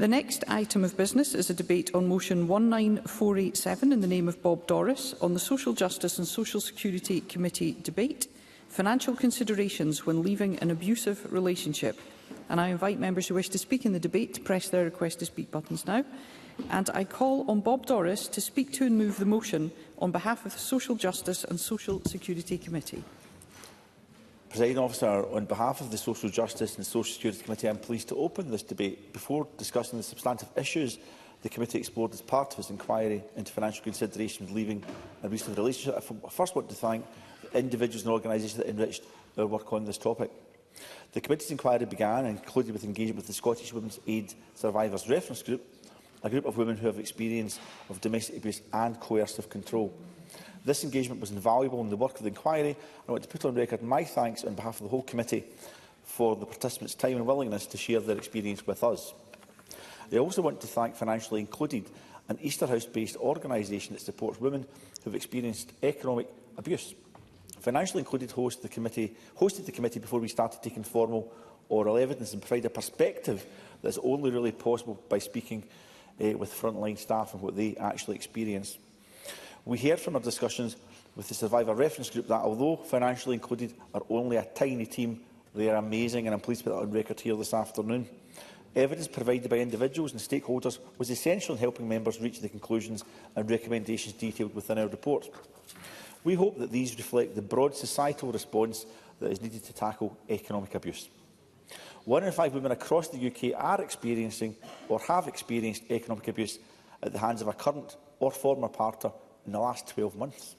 The next item of business is a debate on motion 19487 in the name of Bob Doris on the Social Justice and Social Security Committee debate, financial considerations when leaving an abusive relationship. And I invite members who wish to speak in the debate to press their request to speak buttons now. And I call on Bob Doris to speak to and move the motion on behalf of the Social Justice and Social Security Committee. Presiding Officer, on behalf of the Social Justice and Social Security Committee, I am pleased to open this debate. Before discussing the substantive issues the committee explored as part of its inquiry into financial considerations leaving an abusive relationship, I first want to thank the individuals and organisations that enriched our work on this topic. The committee's inquiry began and concluded with engagement with the Scottish Women's Aid Survivors Reference Group, a group of women who have experience of domestic abuse and coercive control. This engagement was invaluable in the work of the inquiry. I want to put on record my thanks on behalf of the whole committee for the participants' time and willingness to share their experience with us. I also want to thank Financially Included, an Easterhouse-based organisation that supports women who have experienced economic abuse. Financially Included hosted the committee before we started taking formal oral evidence and provided a perspective that is only really possible by speaking with frontline staff and what they actually experience. We heard from our discussions with the Survivor Reference Group that although Financially Included are only a tiny team, they are amazing, and I'm pleased to put that on record here this afternoon. Evidence provided by individuals and stakeholders was essential in helping members reach the conclusions and recommendations detailed within our report. We hope that these reflect the broad societal response that is needed to tackle economic abuse. 1 in 5 women across the UK are experiencing or have experienced economic abuse at the hands of a current or former partner in the last 12 months.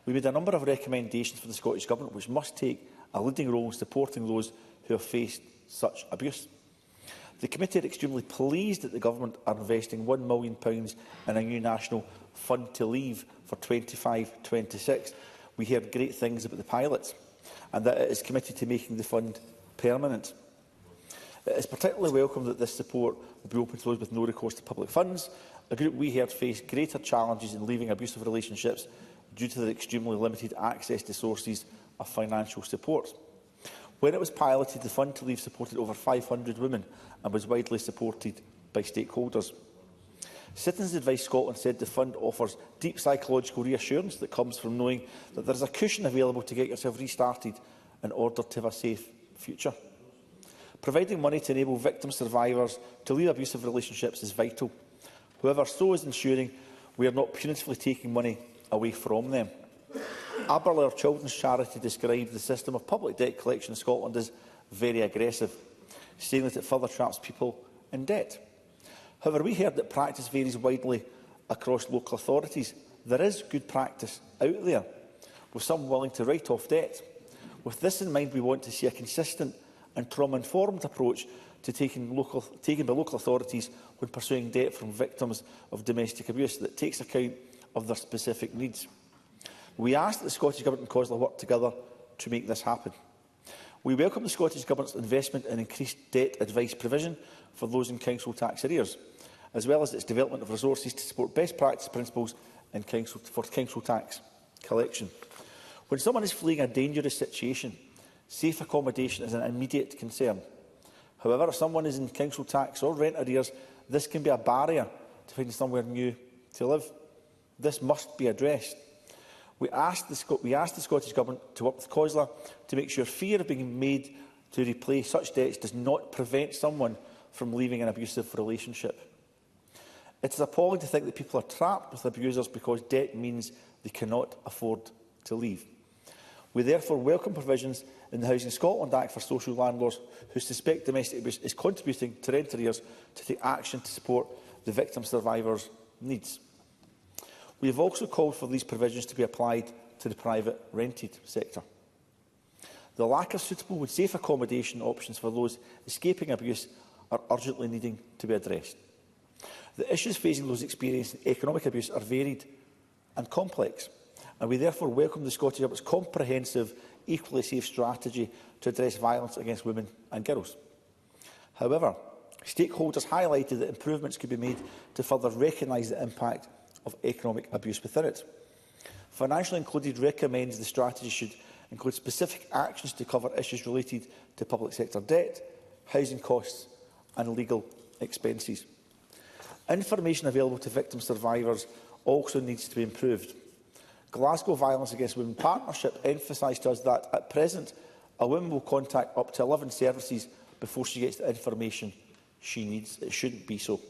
We made a number of recommendations for the Scottish Government which must take a leading role in supporting those who have faced such abuse. The committee are extremely pleased that the Government are investing £1 million in a new national fund to leave for 25-26. We heard great things about the pilots and that it is committed to making the fund permanent. It is particularly welcome that this support will be open to those with no recourse to public funds, a group we heard face greater challenges in leaving abusive relationships due to their extremely limited access to sources of financial support. When it was piloted, the Fund to Leave supported over 500 women and was widely supported by stakeholders. Citizens Advice Scotland said the fund offers deep psychological reassurance that comes from knowing that there is a cushion available to get yourself restarted in order to have a safe future. Providing money to enable victim survivors to leave abusive relationships is vital. However, so is ensuring we are not punitively taking money away from them. Aberlour Children's Charity described the system of public debt collection in Scotland as very aggressive, saying that it further traps people in debt. However, we heard that practice varies widely across local authorities. There is good practice out there, with some willing to write off debt. With this in mind, we want to see a consistent and trauma-informed approach to taken by local authorities when pursuing debt from victims of domestic abuse that takes account of their specific needs. We ask that the Scottish Government and COSLA work together to make this happen. We welcome the Scottish Government's investment in increased debt advice provision for those in council tax arrears, as well as its development of resources to support best practice principles in council tax collection. When someone is fleeing a dangerous situation, safe accommodation is an immediate concern. However, if someone is in council tax or rent arrears, this can be a barrier to finding somewhere new to live. This must be addressed. We ask the Scottish Government to work with COSLA to make sure fear of being made to repay such debts does not prevent someone from leaving an abusive relationship. It is appalling to think that people are trapped with abusers because debt means they cannot afford to leave. We therefore welcome provisions in the Housing Scotland Act for social landlords who suspect domestic abuse is contributing to rent arrears to take action to support the victim survivors' needs. We have also called for these provisions to be applied to the private rented sector. The lack of suitable and safe accommodation options for those escaping abuse are urgently needing to be addressed. The issues facing those experiencing economic abuse are varied and complex, and we therefore welcome the Scottish Government's comprehensive, equally safe strategy to address violence against women and girls. However, stakeholders highlighted that improvements could be made to further recognise the impact of economic abuse within it. Financially Included recommends the strategy should include specific actions to cover issues related to public sector debt, housing costs and legal expenses. Information available to victim survivors also needs to be improved. Glasgow Violence Against Women Partnership emphasised to us that, at present, a woman will contact up to 11 services before she gets the information she needs. It shouldn't be so.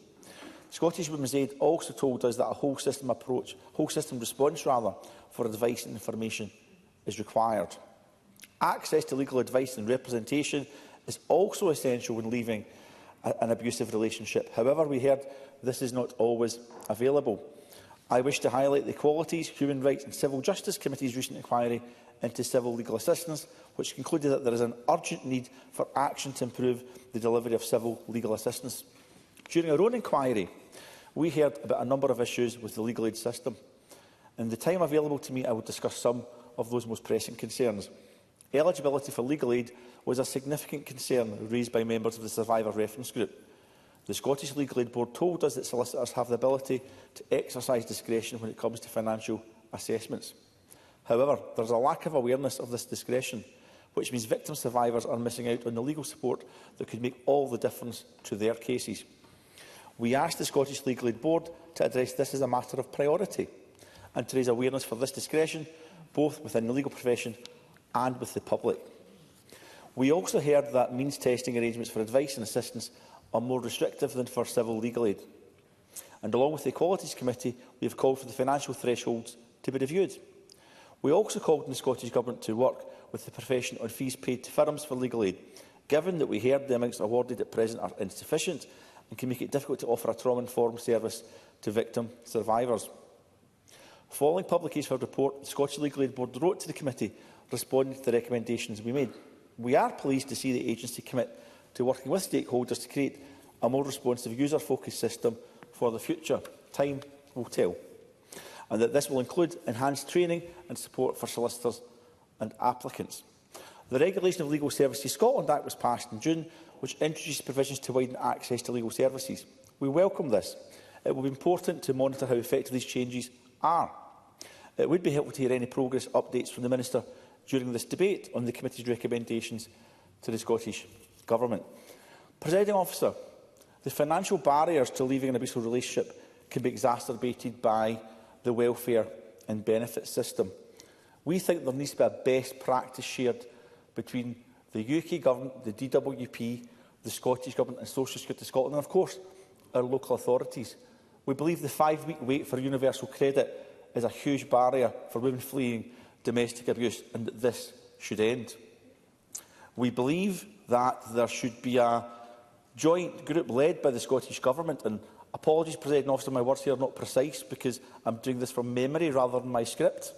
Scottish Women's Aid also told us that a whole system response for advice and information is required. Access to legal advice and representation is also essential when leaving an abusive relationship. However, we heard this is not always available. I wish to highlight the Equalities, Human Rights and Civil Justice Committee's recent inquiry into civil legal assistance, which concluded that there is an urgent need for action to improve the delivery of civil legal assistance. During our own inquiry, we heard about a number of issues with the legal aid system. In the time available to me, I will discuss some of those most pressing concerns. Eligibility for legal aid was a significant concern raised by members of the Survivor Reference Group. The Scottish Legal Aid Board told us that solicitors have the ability to exercise discretion when it comes to financial assessments. However, there is a lack of awareness of this discretion, which means victim survivors are missing out on the legal support that could make all the difference to their cases. We asked the Scottish Legal Aid Board to address this as a matter of priority and to raise awareness for this discretion, both within the legal profession and with the public. We also heard that means testing arrangements for advice and assistance are more restrictive than for civil legal aid. And along with the Equalities Committee, we have called for the financial thresholds to be reviewed. We also called on the Scottish Government to work with the profession on fees paid to firms for legal aid, given that we heard the amounts awarded at present are insufficient and can make it difficult to offer a trauma-informed service to victim survivors. Following publication of our report, the Scottish Legal Aid Board wrote to the committee responding to the recommendations we made. We are pleased to see the agency commit to working with stakeholders to create a more responsive, user-focused system for the future. Time will tell. And that this will include enhanced training and support for solicitors and applicants. The Regulation of Legal Services Scotland Act was passed in June, which introduced provisions to widen access to legal services. We welcome this. It will be important to monitor how effective these changes are. It would be helpful to hear any progress updates from the Minister during this debate on the committee's recommendations to the Scottish Government. Presiding Officer, the financial barriers to leaving an abusive relationship can be exacerbated by the welfare and benefits system. We think there needs to be a best practice shared between the UK Government, the DWP, the Scottish Government and Social Security Scotland and, of course, our local authorities. We believe the 5-week wait for universal credit is a huge barrier for women fleeing domestic abuse and that this should end. We believe that there should be a joint group led by the Scottish Government, and apologies, Presiding Officer, my words here are not precise because I'm doing this from memory rather than my script.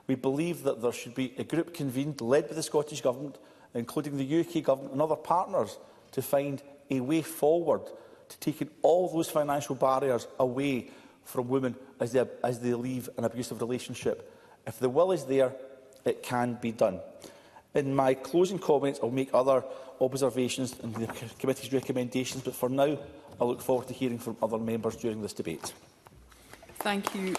We believe that there should be a group convened led by the Scottish Government, including the UK Government and other partners, to find a way forward to taking all those financial barriers away from women as they leave an abusive relationship. If the will is there, it can be done. In my closing comments, I will make other observations in the committee's recommendations, but for now, I look forward to hearing from other members during this debate. Thank you.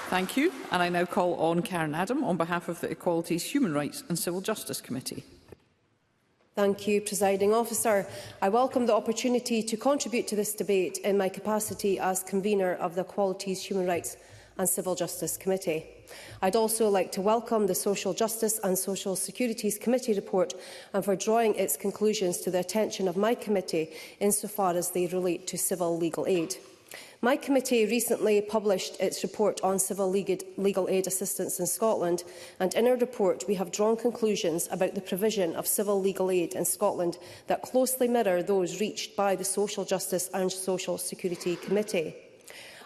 Thank you. And I now call on Karen Adam on behalf of the Equalities, Human Rights and Civil Justice Committee. Thank you, Presiding Officer. I welcome the opportunity to contribute to this debate in my capacity as convener of the Equalities, Human Rights and Civil Justice Committee. I'd also like to welcome the Social Justice and Social Securities Committee report and for drawing its conclusions to the attention of my committee insofar as they relate to civil legal aid. My committee recently published its report on civil legal aid assistance in Scotland, and in our report we have drawn conclusions about the provision of civil legal aid in Scotland that closely mirror those reached by the Social Justice and Social Security Committee.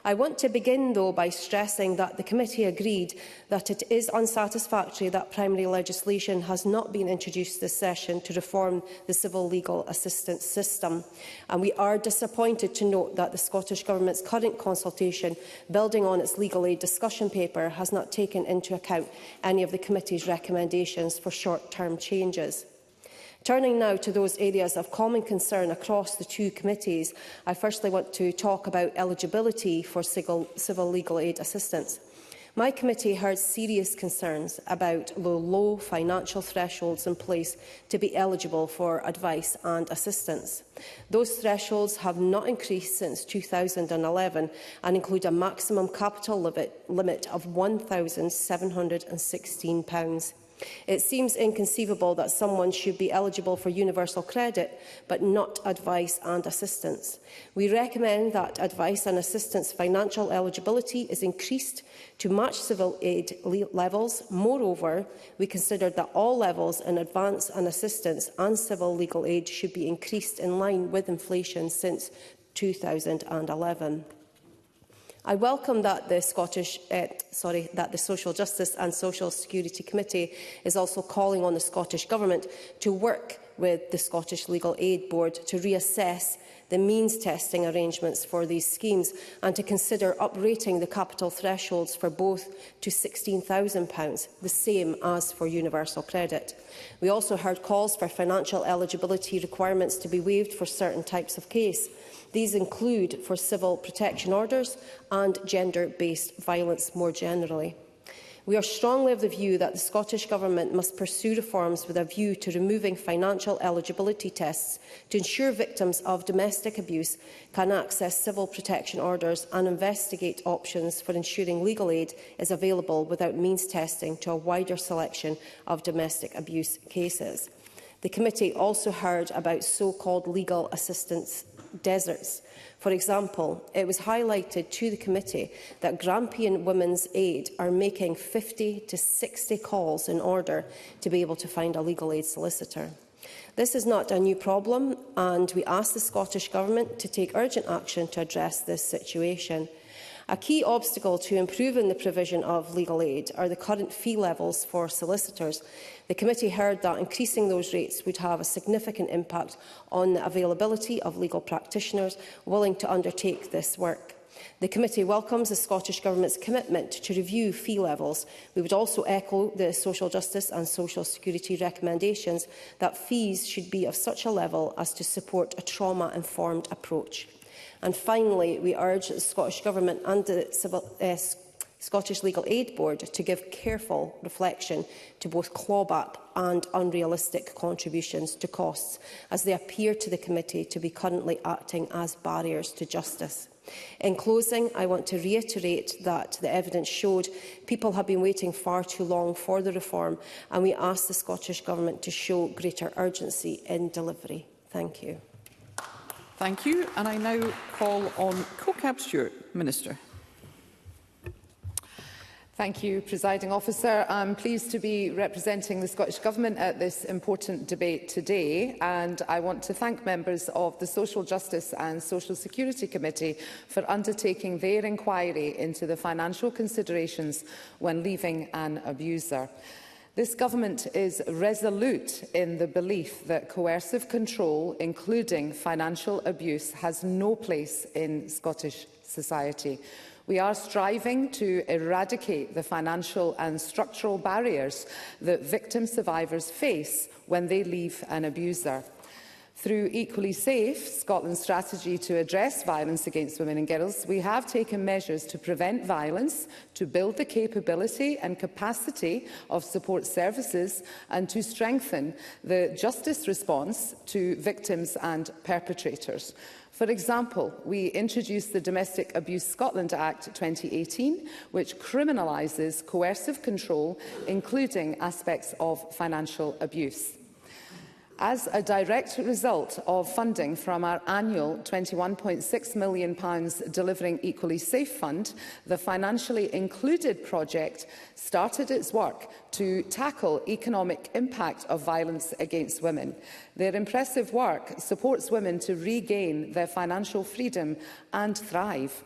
I want to begin, though, by stressing that the committee agreed that it is unsatisfactory that primary legislation has not been introduced this session to reform the civil legal assistance system. And we are disappointed to note that the Scottish Government's current consultation, building on its legal aid discussion paper, has not taken into account any of the committee's recommendations for short-term changes. Turning now to those areas of common concern across the two committees, I firstly want to talk about eligibility for civil legal aid assistance. My committee heard serious concerns about the low financial thresholds in place to be eligible for advice and assistance. Those thresholds have not increased since 2011 and include a maximum capital limit of £1,716. It seems inconceivable that someone should be eligible for universal credit but not advice and assistance. We recommend that advice and assistance financial eligibility is increased to match civil aid levels. Moreover, we considered that all levels in advance and assistance and civil legal aid should be increased in line with inflation since 2011. I welcome that the Social Justice and Social Security Committee is also calling on the Scottish Government to work with the Scottish Legal Aid Board to reassess the means testing arrangements for these schemes and to consider uprating the capital thresholds for both to £16,000, the same as for universal credit. We also heard calls for financial eligibility requirements to be waived for certain types of case. These include for civil protection orders and gender-based violence more generally. We are strongly of the view that the Scottish Government must pursue reforms with a view to removing financial eligibility tests to ensure victims of domestic abuse can access civil protection orders and investigate options for ensuring legal aid is available without means testing to a wider selection of domestic abuse cases. The committee also heard about so-called legal assistance deserts. For example, it was highlighted to the committee that Grampian Women's Aid are making 50 to 60 calls in order to be able to find a legal aid solicitor. This is not a new problem, and we ask the Scottish Government to take urgent action to address this situation. A key obstacle to improving the provision of legal aid are the current fee levels for solicitors. The committee heard that increasing those rates would have a significant impact on the availability of legal practitioners willing to undertake this work. The committee welcomes the Scottish Government's commitment to review fee levels. We would also echo the Social Justice and Social Security recommendations that fees should be of such a level as to support a trauma-informed approach. And finally, we urge the Scottish Government and the Scottish Legal Aid Board to give careful reflection to both clawback and unrealistic contributions to costs, as they appear to the committee to be currently acting as barriers to justice. In closing, I want to reiterate that the evidence showed people have been waiting far too long for the reform, and we ask the Scottish Government to show greater urgency in delivery. Thank you. Thank you. And I now call on CoCab Stewart, Minister. Thank you, Presiding Officer. I'm pleased to be representing the Scottish Government at this important debate today, and I want to thank members of the Social Justice and Social Security Committee for undertaking their inquiry into the financial considerations when leaving an abuser. This Government is resolute in the belief that coercive control, including financial abuse, has no place in Scottish society. We are striving to eradicate the financial and structural barriers that victim survivors face when they leave an abuser. Through Equally Safe, Scotland's strategy to address violence against women and girls, we have taken measures to prevent violence, to build the capability and capacity of support services, and to strengthen the justice response to victims and perpetrators. For example, we introduced the Domestic Abuse Scotland Act 2018, which criminalises coercive control, including aspects of financial abuse. As a direct result of funding from our annual £21.6 million Delivering Equally Safe Fund, the financially included project started its work to tackle economic impact of violence against women. Their impressive work supports women to regain their financial freedom and thrive.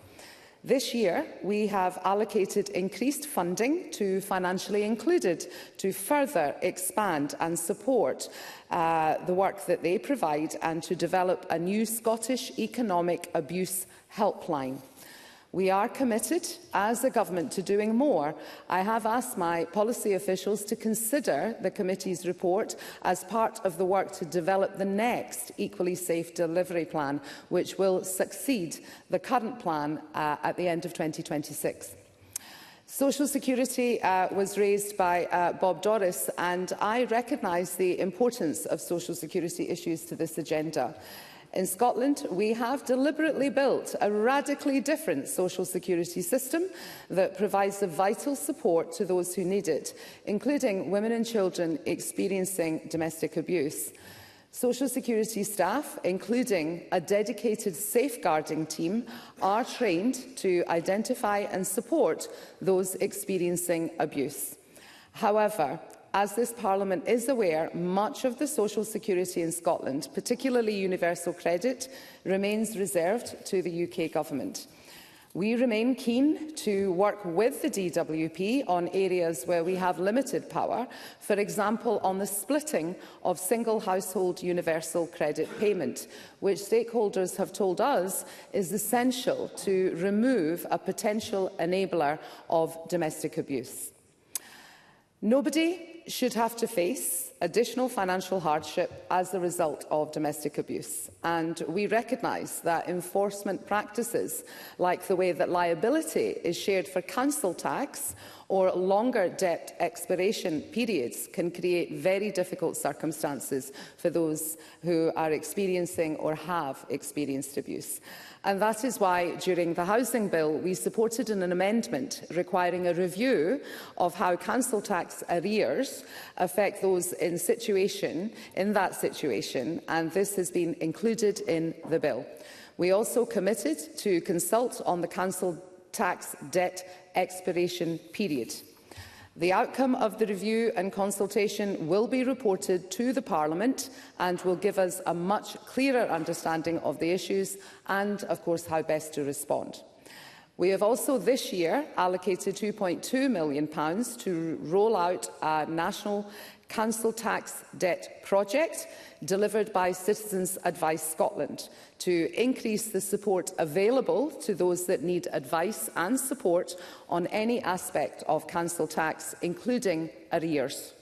This year, we have allocated increased funding to Financially Included to further expand and support the work that they provide and to develop a new Scottish Economic Abuse Helpline. We are committed, as a government, to doing more. I have asked my policy officials to consider the committee's report as part of the work to develop the next Equally Safe delivery plan, which will succeed the current plan at the end of 2026. Social security was raised by Bob Doris, and I recognise the importance of social security issues to this agenda. In Scotland, we have deliberately built a radically different social security system that provides the vital support to those who need it, including women and children experiencing domestic abuse. Social security staff, including a dedicated safeguarding team, are trained to identify and support those experiencing abuse. However, as this Parliament is aware, much of the social security in Scotland, particularly universal credit, remains reserved to the UK Government. We remain keen to work with the DWP on areas where we have limited power, for example on the splitting of single household universal credit payment, which stakeholders have told us is essential to remove a potential enabler of domestic abuse. Nobody should have to face additional financial hardship as a result of domestic abuse. And we recognise that enforcement practices, like the way that liability is shared for council tax or longer debt expiration periods, can create very difficult circumstances for those who are experiencing or have experienced abuse. And that is why, during the Housing Bill, we supported an amendment requiring a review of how council tax arrears affect those in that situation, and this has been included in the bill. We also committed to consult on the council tax debt expiration period. The outcome of the review and consultation will be reported to the Parliament and will give us a much clearer understanding of the issues and, of course, how best to respond. We have also this year allocated £2.2 million to roll out a national council tax debt project delivered by Citizens Advice Scotland to increase the support available to those that need advice and support on any aspect of council tax, including arrears.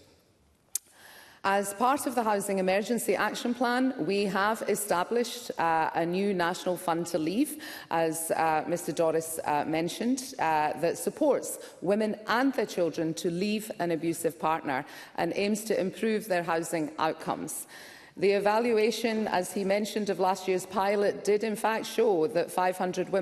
As part of the Housing Emergency Action Plan, we have established a new National Fund to Leave, as Mr Doris mentioned, that supports women and their children to leave an abusive partner and aims to improve their housing outcomes. The evaluation, as he mentioned, of last year's pilot did in fact show that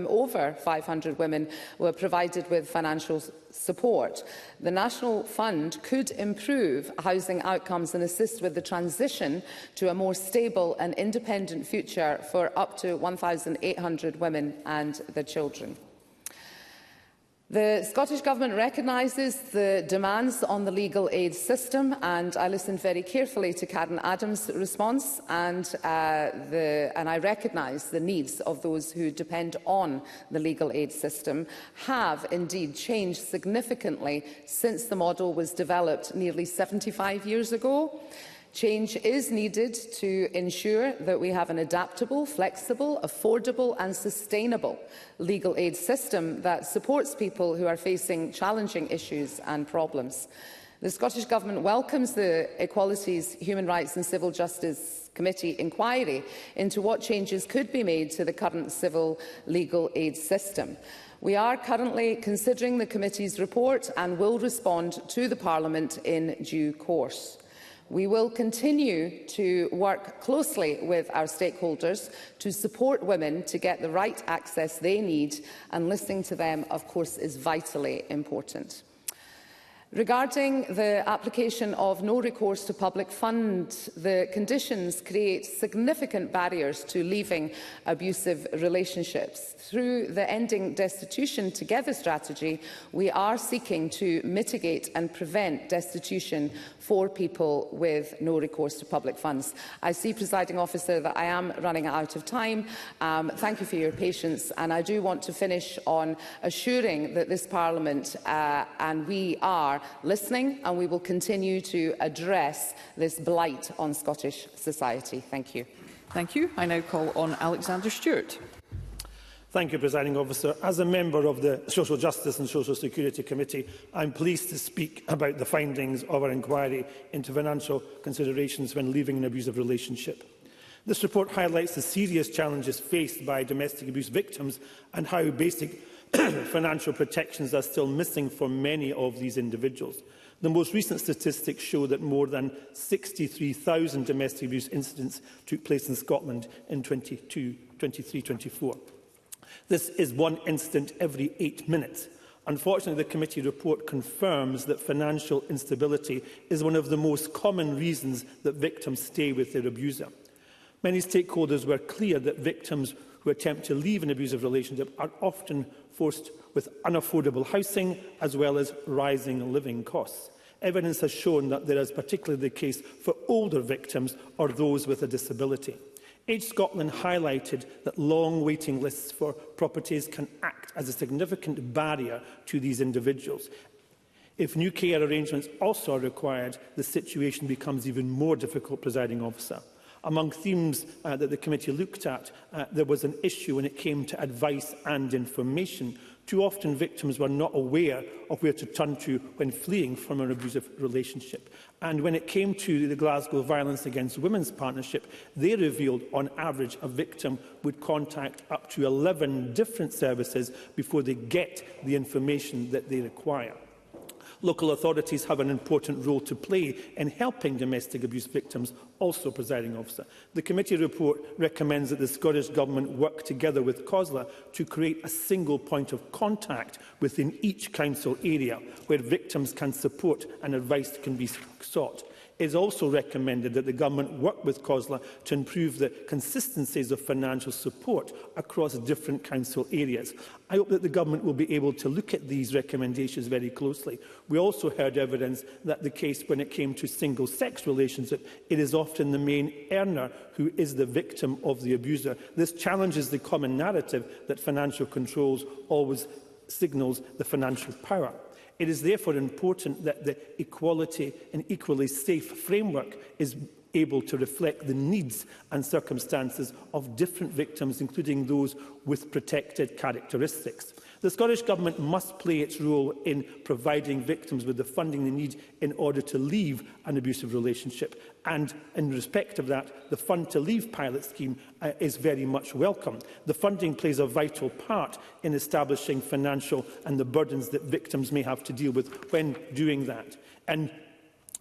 over 500 women were provided with financial support. The National Fund could improve housing outcomes and assist with the transition to a more stable and independent future for up to 1,800 women and their children. The Scottish Government recognises the demands on the legal aid system, and I listened very carefully to Karen Adams' response, and I recognise the needs of those who depend on the legal aid system have indeed changed significantly since the model was developed nearly 75 years ago. Change is needed to ensure that we have an adaptable, flexible, affordable and sustainable legal aid system that supports people who are facing challenging issues and problems. The Scottish Government welcomes the Equalities, Human Rights and Civil Justice Committee inquiry into what changes could be made to the current civil legal aid system. We are currently considering the committee's report and will respond to the Parliament in due course. We will continue to work closely with our stakeholders to support women to get the right access they need, and listening to them, of course, is vitally important. Regarding the application of no recourse to public funds, the conditions create significant barriers to leaving abusive relationships. Through the Ending Destitution Together strategy, we are seeking to mitigate and prevent destitution for people with no recourse to public funds. I see, Presiding Officer, that I am running out of time. Thank you for your patience, and I do want to finish on assuring that this Parliament and we are listening, and we will continue to address this blight on Scottish society. Thank you. Thank you. I now call on Alexander Stewart. Thank you, Presiding Officer. As a member of the Social Justice and Social Security Committee, I am pleased to speak about the findings of our inquiry into financial considerations when leaving an abusive relationship. This report highlights the serious challenges faced by domestic abuse victims and how basic financial protections are still missing for many of these individuals. The most recent statistics show that more than 63,000 domestic abuse incidents took place in Scotland in 23-24. This is one incident every 8 minutes. Unfortunately, the committee report confirms that financial instability is one of the most common reasons that victims stay with their abuser. Many stakeholders were clear that victims who attempt to leave an abusive relationship are often forced with unaffordable housing as well as rising living costs. Evidence has shown that this is particularly the case for older victims or those with a disability. Age Scotland highlighted that long waiting lists for properties can act as a significant barrier to these individuals. If new care arrangements also are required, the situation becomes even more difficult, Presiding Officer. Among themes that the committee looked at, there was an issue when it came to advice and information. Too often victims were not aware of where to turn to when fleeing from an abusive relationship. And when it came to the Glasgow Violence Against Women's Partnership, they revealed on average a victim would contact up to 11 different services before they get the information that they require. Local authorities have an important role to play in helping domestic abuse victims, also, Presiding Officer. The committee report recommends that the Scottish Government work together with COSLA to create a single point of contact within each council area where victims can support and advice can be sought. It is also recommended that the Government work with COSLA to improve the consistencies of financial support across different council areas. I hope that the Government will be able to look at these recommendations very closely. We also heard evidence that the case when it came to single-sex relationships, it is often the main earner who is the victim of the abuser. This challenges the common narrative that financial controls always signals the financial power. It is therefore important that the equality and equally safe framework is able to reflect the needs and circumstances of different victims, including those with protected characteristics. The Scottish Government must play its role in providing victims with the funding they need in order to leave an abusive relationship. And in respect of that, the Fund to Leave pilot scheme is very much welcome. The funding plays a vital part in establishing financial and the burdens that victims may have to deal with when doing that. And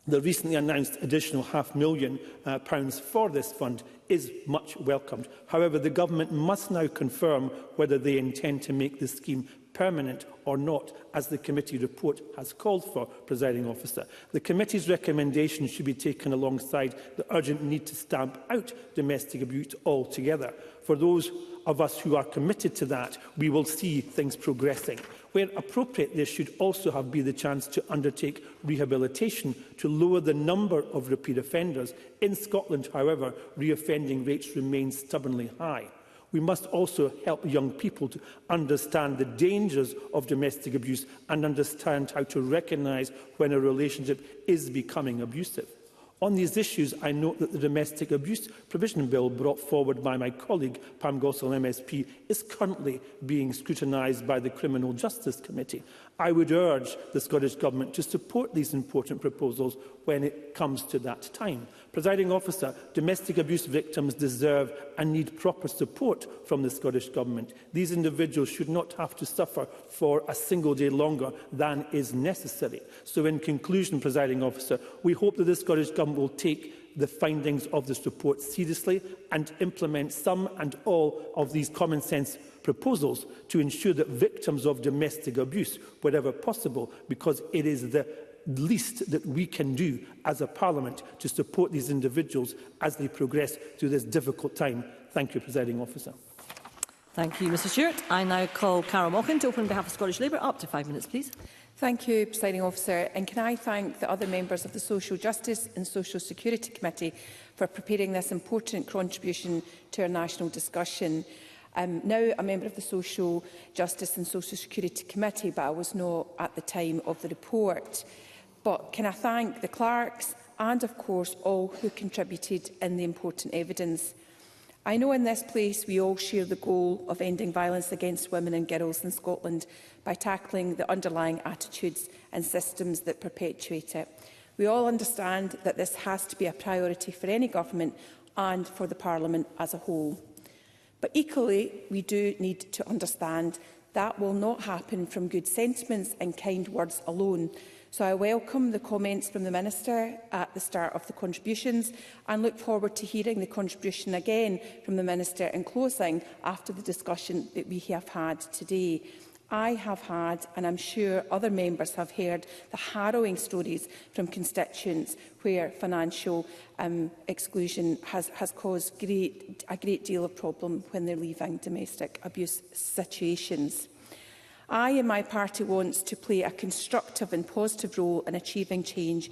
the recently announced additional £500,000 for this fund is much welcomed. However, the Government must now confirm whether they intend to make the scheme permanent or not, as the committee report has called for, Presiding Officer. The committee's recommendations should be taken alongside the urgent need to stamp out domestic abuse altogether. For those of us who are committed to that, we will see things progressing. Where appropriate, there should also be the chance to undertake rehabilitation to lower the number of repeat offenders. In Scotland, however, reoffending rates remain stubbornly high. We must also help young people to understand the dangers of domestic abuse and understand how to recognise when a relationship is becoming abusive. On these issues, I note that the Domestic Abuse Provision Bill brought forward by my colleague Pam Gossel MSP is currently being scrutinised by the Criminal Justice Committee. I would urge the Scottish Government to support these important proposals when it comes to that time. Presiding Officer, domestic abuse victims deserve and need proper support from the Scottish Government. These individuals should not have to suffer for a single day longer than is necessary. So in conclusion, Presiding Officer, we hope that the Scottish Government will take the findings of this report seriously and implement some and all of these common sense proposals to ensure that victims of domestic abuse, wherever possible, because it is the least that we can do as a Parliament to support these individuals as they progress through this difficult time. Thank you, Presiding Officer. Thank you, Mr Stewart. I now call Carol Mochan to open on behalf of Scottish Labour. Up to 5 minutes, please. Thank you, Presiding Officer. And can I thank the other members of the Social Justice and Social Security Committee for preparing this important contribution to our national discussion. I'm now a member of the Social Justice and Social Security Committee, but I was not at the time of the report. But can I thank the clerks and, of course, all who contributed in the important evidence. I know in this place we all share the goal of ending violence against women and girls in Scotland by tackling the underlying attitudes and systems that perpetuate it. We all understand that this has to be a priority for any government and for the Parliament as a whole. But equally, we do need to understand That will not happen from good sentiments and kind words alone. So I welcome the comments from the Minister at the start of the contributions and look forward to hearing the contribution again from the Minister in closing after the discussion that we have had today. I have had, and I'm sure other members have heard, the harrowing stories from constituents where financial exclusion has caused a great deal of problem when they're leaving domestic abuse situations. I and my party want to play a constructive and positive role in achieving change.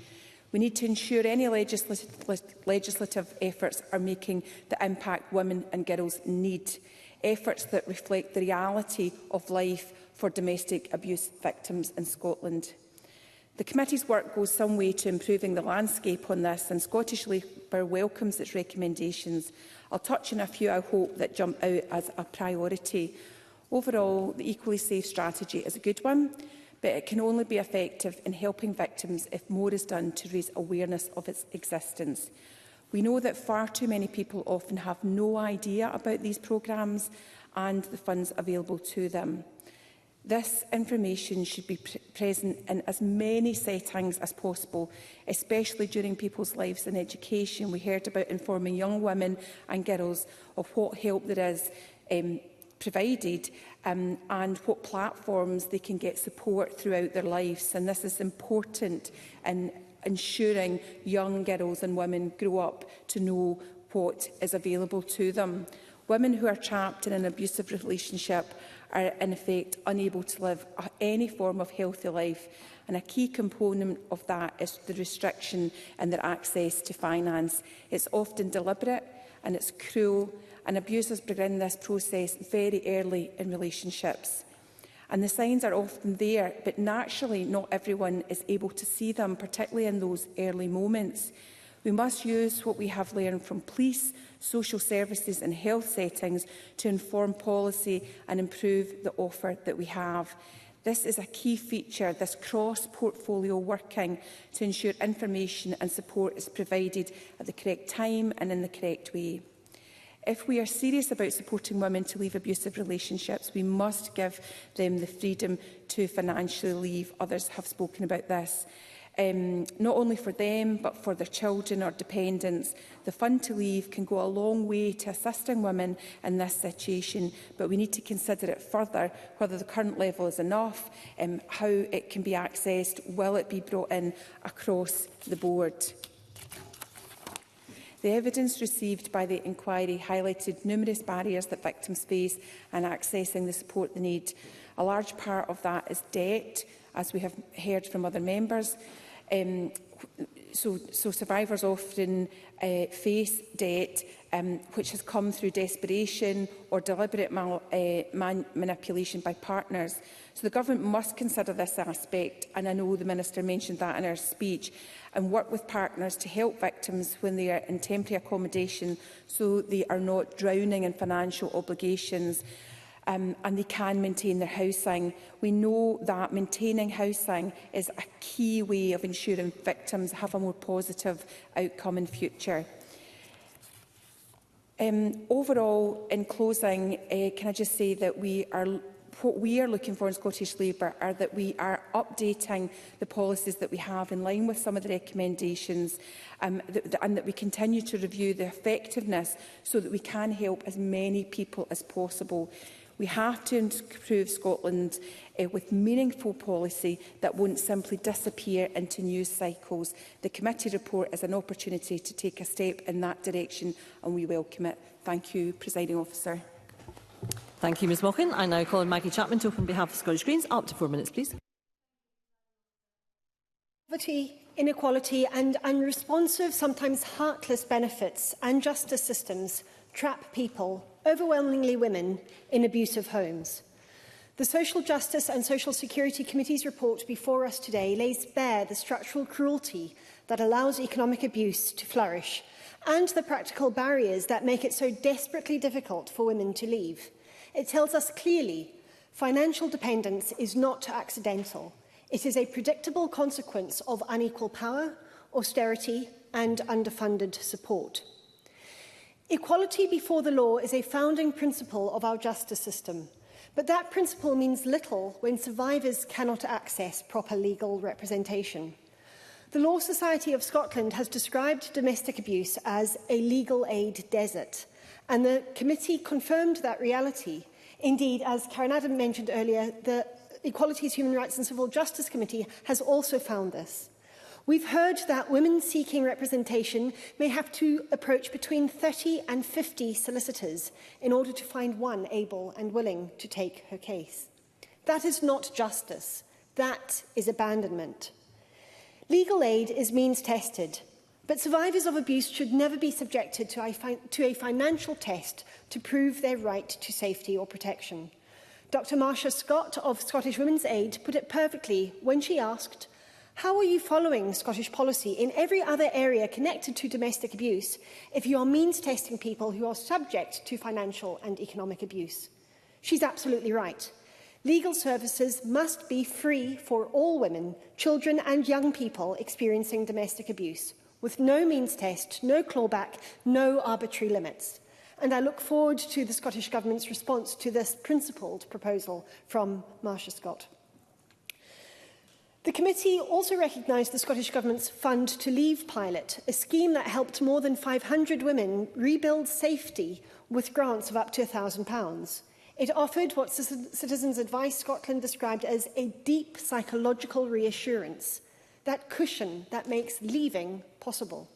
We need to ensure any legislative efforts are making the impact women and girls need, efforts that reflect the reality of life for domestic abuse victims in Scotland. The committee's work goes some way to improving the landscape on this, and Scottish Labour welcomes its recommendations. I'll touch on a few I hope that jump out as a priority. Overall, the Equally Safe strategy is a good one, but it can only be effective in helping victims if more is done to raise awareness of its existence. We know that far too many people often have no idea about these programmes and the funds available to them. This information should be present in as many settings as possible, especially during people's lives in education. We heard about informing young women and girls of what help there is provided and what platforms they can get support throughout their lives. And this is important in ensuring young girls and women grow up to know what is available to them. Women who are trapped in an abusive relationship are in effect unable to live any form of healthy life, and a key component of that is the restriction in their access to finance. It's often deliberate and it's cruel, and abusers begin this process very early in relationships. And the signs are often there, but naturally not everyone is able to see them, particularly in those early moments. We must use what we have learned from police, social services and health settings to inform policy and improve the offer that we have. This is a key feature, this cross-portfolio working to ensure information and support is provided at the correct time and in the correct way. If we are serious about supporting women to leave abusive relationships, we must give them the freedom to financially leave. Others have spoken about this. Not only for them, but for their children or dependents. The fund to leave can go a long way to assisting women in this situation, but we need to consider it further, whether the current level is enough, how it can be accessed, will it be brought in across the board. The evidence received by the inquiry highlighted numerous barriers that victims face in accessing the support they need. A large part of that is debt, as we have heard from other members. So survivors often face debt which has come through desperation or deliberate manipulation by partners. So the Government must consider this aspect, and I know the Minister mentioned that in her speech, and work with partners to help victims when they are in temporary accommodation so they are not drowning in financial obligations. And they can maintain their housing. We know that maintaining housing is a key way of ensuring victims have a more positive outcome in future. Overall, in closing, can I just say that what we are looking for in Scottish Labour are that we are updating the policies that we have in line with some of the recommendations, and that we continue to review the effectiveness so that we can help as many people as possible. We have to improve Scotland with meaningful policy that won't simply disappear into news cycles. The committee report is an opportunity to take a step in that direction, and we welcome it. Thank you, Presiding Officer. Thank you, Ms Mochan. I now call on Maggie Chapman to open on behalf of Scottish Greens. Up to 4 minutes, please. Poverty, inequality and unresponsive, sometimes heartless benefits and justice systems trap people, overwhelmingly women, in abusive homes. The Social Justice and Social Security Committee's report before us today lays bare the structural cruelty that allows economic abuse to flourish and the practical barriers that make it so desperately difficult for women to leave. It tells us clearly financial dependence is not accidental. It is a predictable consequence of unequal power, austerity and underfunded support. Equality before the law is a founding principle of our justice system, But that principle means little when survivors cannot access proper legal representation. The Law Society of Scotland has described domestic abuse as a legal aid desert, and the committee confirmed that reality. Indeed, as Karen Adam mentioned earlier, the Equalities, Human Rights and Civil Justice Committee has also found this. We've heard that women seeking representation may have to approach between 30 and 50 solicitors in order to find one able and willing to take her case. That is not justice. That is abandonment. Legal aid is means-tested, but survivors of abuse should never be subjected to a financial test to prove their right to safety or protection. Dr Marcia Scott of Scottish Women's Aid put it perfectly when she asked, "How are you following Scottish policy in every other area connected to domestic abuse if you are means-testing people who are subject to financial and economic abuse?" She's absolutely right. Legal services must be free for all women, children and young people experiencing domestic abuse, with no means test, no clawback, no arbitrary limits. And I look forward to the Scottish Government's response to this principled proposal from Marcia Scott. The committee also recognised the Scottish Government's Fund to Leave pilot, a scheme that helped more than 500 women rebuild safety with grants of up to £1,000. It offered what Citizens Advice Scotland described as a deep psychological reassurance, that cushion that makes leaving possible.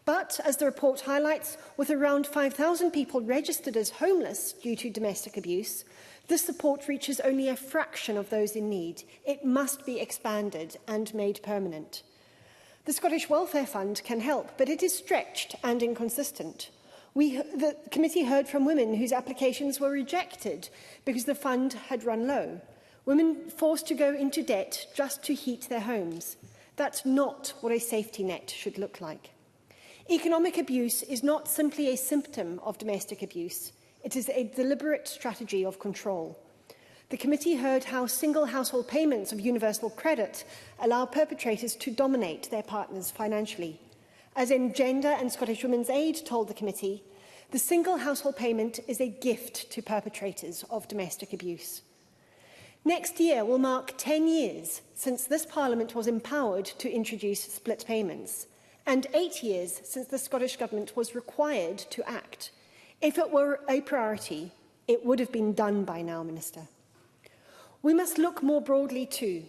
But, as the report highlights, with around 5,000 people registered as homeless due to domestic abuse, this support reaches only a fraction of those in need. It must be expanded and made permanent. The Scottish Welfare Fund can help, but it is stretched and inconsistent. The committee heard from women whose applications were rejected because the fund had run low. Women forced to go into debt just to heat their homes. That's not what a safety net should look like. Economic abuse is not simply a symptom of domestic abuse. It is a deliberate strategy of control. The committee heard how single household payments of universal credit allow perpetrators to dominate their partners financially. As Engender and Scottish Women's Aid told the committee, the single household payment is a gift to perpetrators of domestic abuse. Next year will mark 10 years since this Parliament was empowered to introduce split payments, and 8 years since the Scottish Government was required to act. If it were a priority, it would have been done by now, Minister. We must look more broadly too.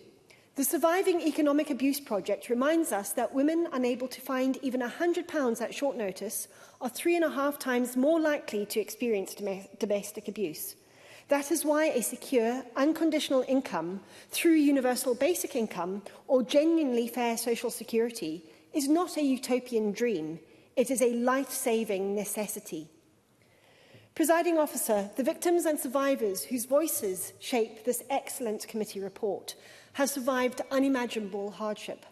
The Surviving Economic Abuse project reminds us that women unable to find even £100 at short notice are 3.5 times more likely to experience domestic abuse. That is why a secure, unconditional income through universal basic income or genuinely fair social security is not a utopian dream. It is a life-saving necessity. Presiding Officer, the victims and survivors whose voices shape this excellent committee report have survived unimaginable hardship.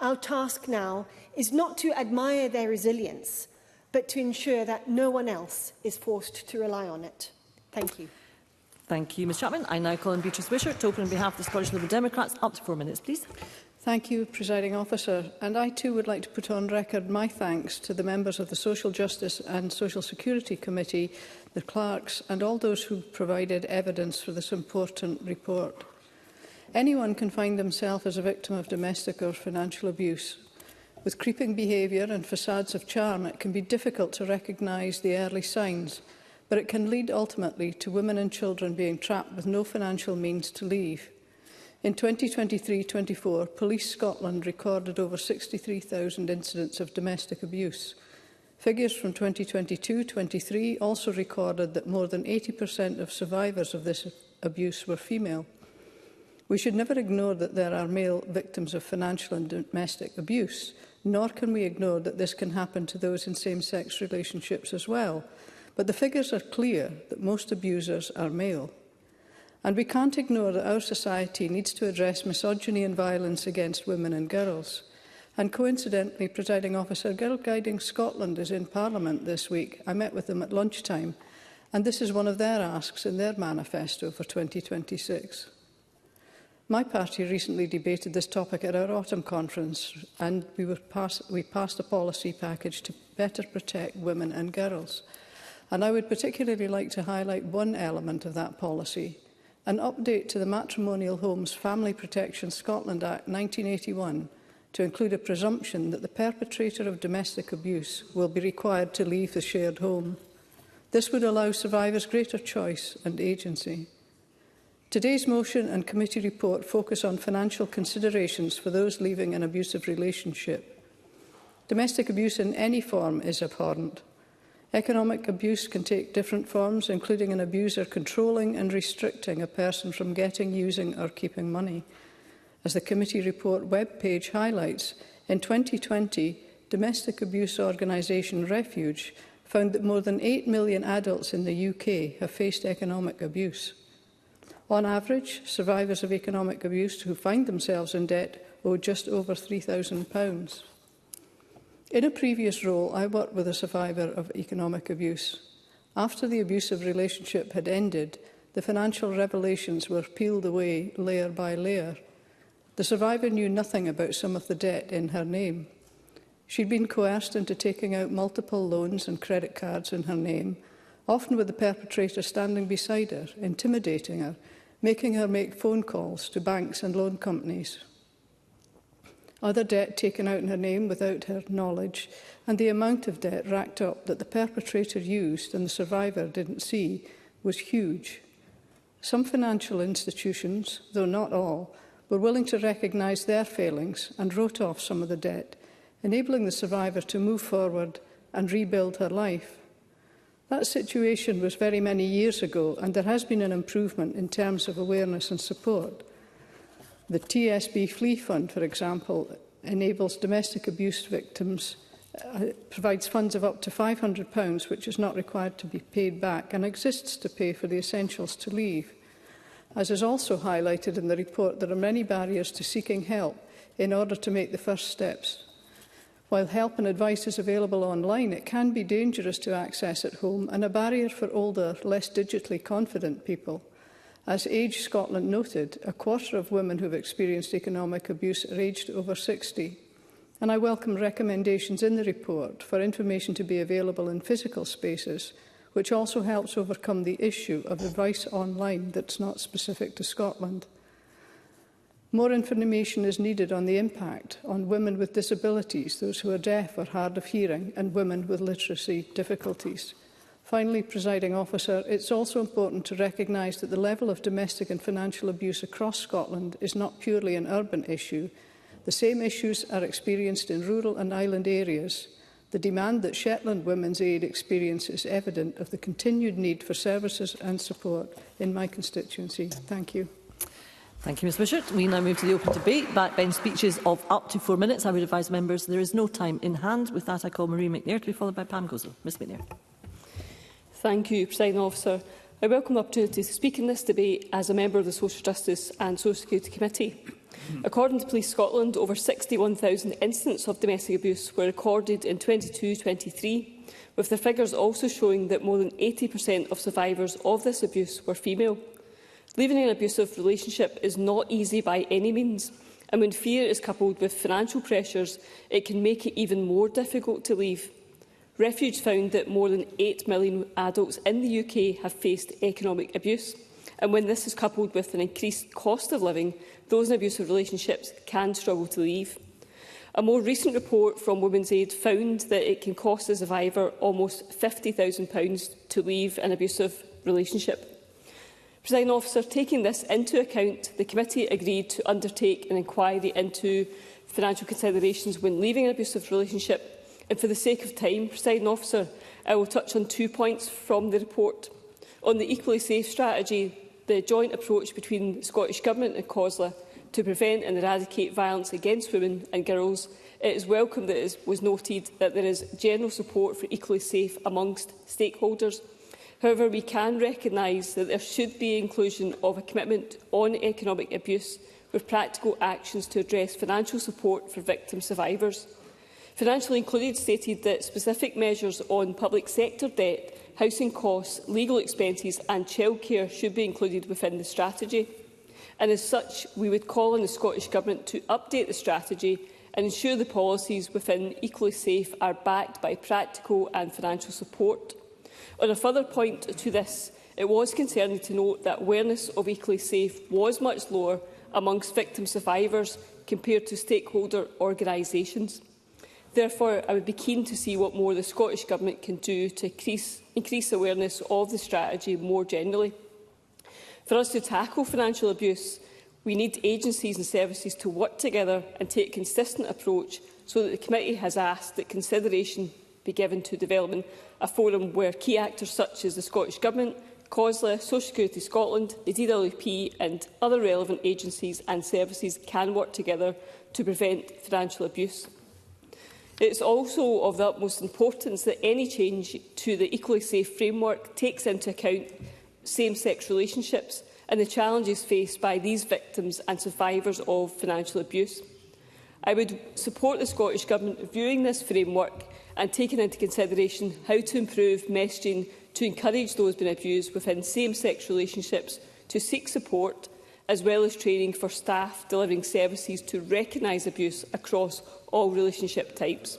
Our task now is not to admire their resilience, but to ensure that no one else is forced to rely on it. Thank you. Thank you, Ms Chapman. I now call on Beatrice Wishart to open on behalf of the Scottish Liberal Democrats. Up to 4 minutes, please. Thank you, Presiding Officer. And I too would like to put on record my thanks to the members of the Social Justice and Social Security Committee, the clerks and all those who provided evidence for this important report. Anyone can find themselves as a victim of domestic or financial abuse. With creeping behaviour and facades of charm, it can be difficult to recognise the early signs, but it can lead ultimately to women and children being trapped with no financial means to leave. In 2023-24, Police Scotland recorded over 63,000 incidents of domestic abuse. Figures from 2022-23 also recorded that more than 80% of survivors of this abuse were female. We should never ignore that there are male victims of financial and domestic abuse, nor can we ignore that this can happen to those in same-sex relationships as well. But the figures are clear that most abusers are male. And we can't ignore that our society needs to address misogyny and violence against women and girls. And coincidentally, Presiding Officer, Girl Guiding Scotland is in Parliament this week. I met with them at lunchtime, and this is one of their asks in their manifesto for 2026. My party recently debated this topic at our autumn conference, and we passed a policy package to better protect women and girls. And I would particularly like to highlight one element of that policy, an update to the Matrimonial Homes Family Protection Scotland Act 1981 to include a presumption that the perpetrator of domestic abuse will be required to leave the shared home. This would allow survivors greater choice and agency. Today's motion and committee report focus on financial considerations for those leaving an abusive relationship. Domestic abuse in any form is abhorrent. Economic abuse can take different forms, including an abuser controlling and restricting a person from getting, using or keeping money. As the committee report webpage highlights, in 2020, domestic abuse organisation Refuge found that more than 8 million adults in the UK have faced economic abuse. On average, survivors of economic abuse who find themselves in debt owe just over £3,000. In a previous role, I worked with a survivor of economic abuse. After the abusive relationship had ended, the financial revelations were peeled away layer by layer. The survivor knew nothing about some of the debt in her name. She'd been coerced into taking out multiple loans and credit cards in her name, often with the perpetrator standing beside her, intimidating her, making her make phone calls to banks and loan companies. Other debt taken out in her name without her knowledge, and the amount of debt racked up that the perpetrator used and the survivor didn't see was huge. Some financial institutions, though not all, were willing to recognise their failings and wrote off some of the debt, enabling the survivor to move forward and rebuild her life. That situation was very many years ago, and there has been an improvement in terms of awareness and support. The TSB Flee Fund, for example, enables domestic abuse victims, provides funds of up to £500, which is not required to be paid back, and exists to pay for the essentials to leave. As is also highlighted in the report, there are many barriers to seeking help in order to make the first steps. While help and advice is available online, it can be dangerous to access at home and a barrier for older, less digitally confident people. As Age Scotland noted, a quarter of women who have experienced economic abuse are aged over 60. And I welcome recommendations in the report for information to be available in physical spaces, which also helps overcome the issue of advice online that's not specific to Scotland. More information is needed on the impact on women with disabilities, those who are deaf or hard of hearing, and women with literacy difficulties. Finally, Presiding Officer, it's also important to recognise that the level of domestic and financial abuse across Scotland is not purely an urban issue. The same issues are experienced in rural and island areas. The demand that Shetland Women's Aid experience is evident of the continued need for services and support in my constituency. Thank you. Thank you, Ms Wishart. We now move to the open debate. Backbench speeches of up to 4 minutes. I would advise members there is no time in hand. With that, I call Marie McNair to be followed by Pam Gosel. Ms McNair. Thank you, Presiding Officer. I welcome the opportunity to speak in this debate as a member of the Social Justice and Social Security Committee. According to Police Scotland, over 61,000 incidents of domestic abuse were recorded in 22-23, with the figures also showing that more than 80% of survivors of this abuse were female. Leaving an abusive relationship is not easy by any means, and when fear is coupled with financial pressures, it can make it even more difficult to leave. Refuge found that more than 8 million adults in the UK have faced economic abuse, and when this is coupled with an increased cost of living, those in abusive relationships can struggle to leave. A more recent report from Women's Aid found that it can cost a survivor almost £50,000 to leave an abusive relationship. Presiding Officer, taking this into account, the committee agreed to undertake an inquiry into financial considerations when leaving an abusive relationship. And for the sake of time, Presiding Officer, I will touch on 2 points from the report. On the Equally Safe strategy, the joint approach between the Scottish Government and COSLA to prevent and eradicate violence against women and girls, it is welcome that it was noted that there is general support for Equally Safe amongst stakeholders. However, we can recognise that there should be inclusion of a commitment on economic abuse with practical actions to address financial support for victim survivors. Financially Included stated that specific measures on public sector debt, housing costs, legal expenses and childcare should be included within the strategy. And as such, we would call on the Scottish Government to update the strategy and ensure the policies within Equally Safe are backed by practical and financial support. On a further point to this, it was concerning to note that awareness of Equally Safe was much lower amongst victim survivors compared to stakeholder organisations. Therefore, I would be keen to see what more the Scottish Government can do to increase awareness of the strategy more generally. For us to tackle financial abuse, we need agencies and services to work together and take a consistent approach, so that the committee has asked that consideration be given to developing a forum where key actors such as the Scottish Government, COSLA, Social Security Scotland, the DWP and other relevant agencies and services can work together to prevent financial abuse. It is also of the utmost importance that any change to the Equally Safe framework takes into account same-sex relationships and the challenges faced by these victims and survivors of financial abuse. I would support the Scottish Government reviewing this framework and taking into consideration how to improve messaging to encourage those being abused within same-sex relationships to seek support, as well as training for staff delivering services to recognise abuse across all relationship types.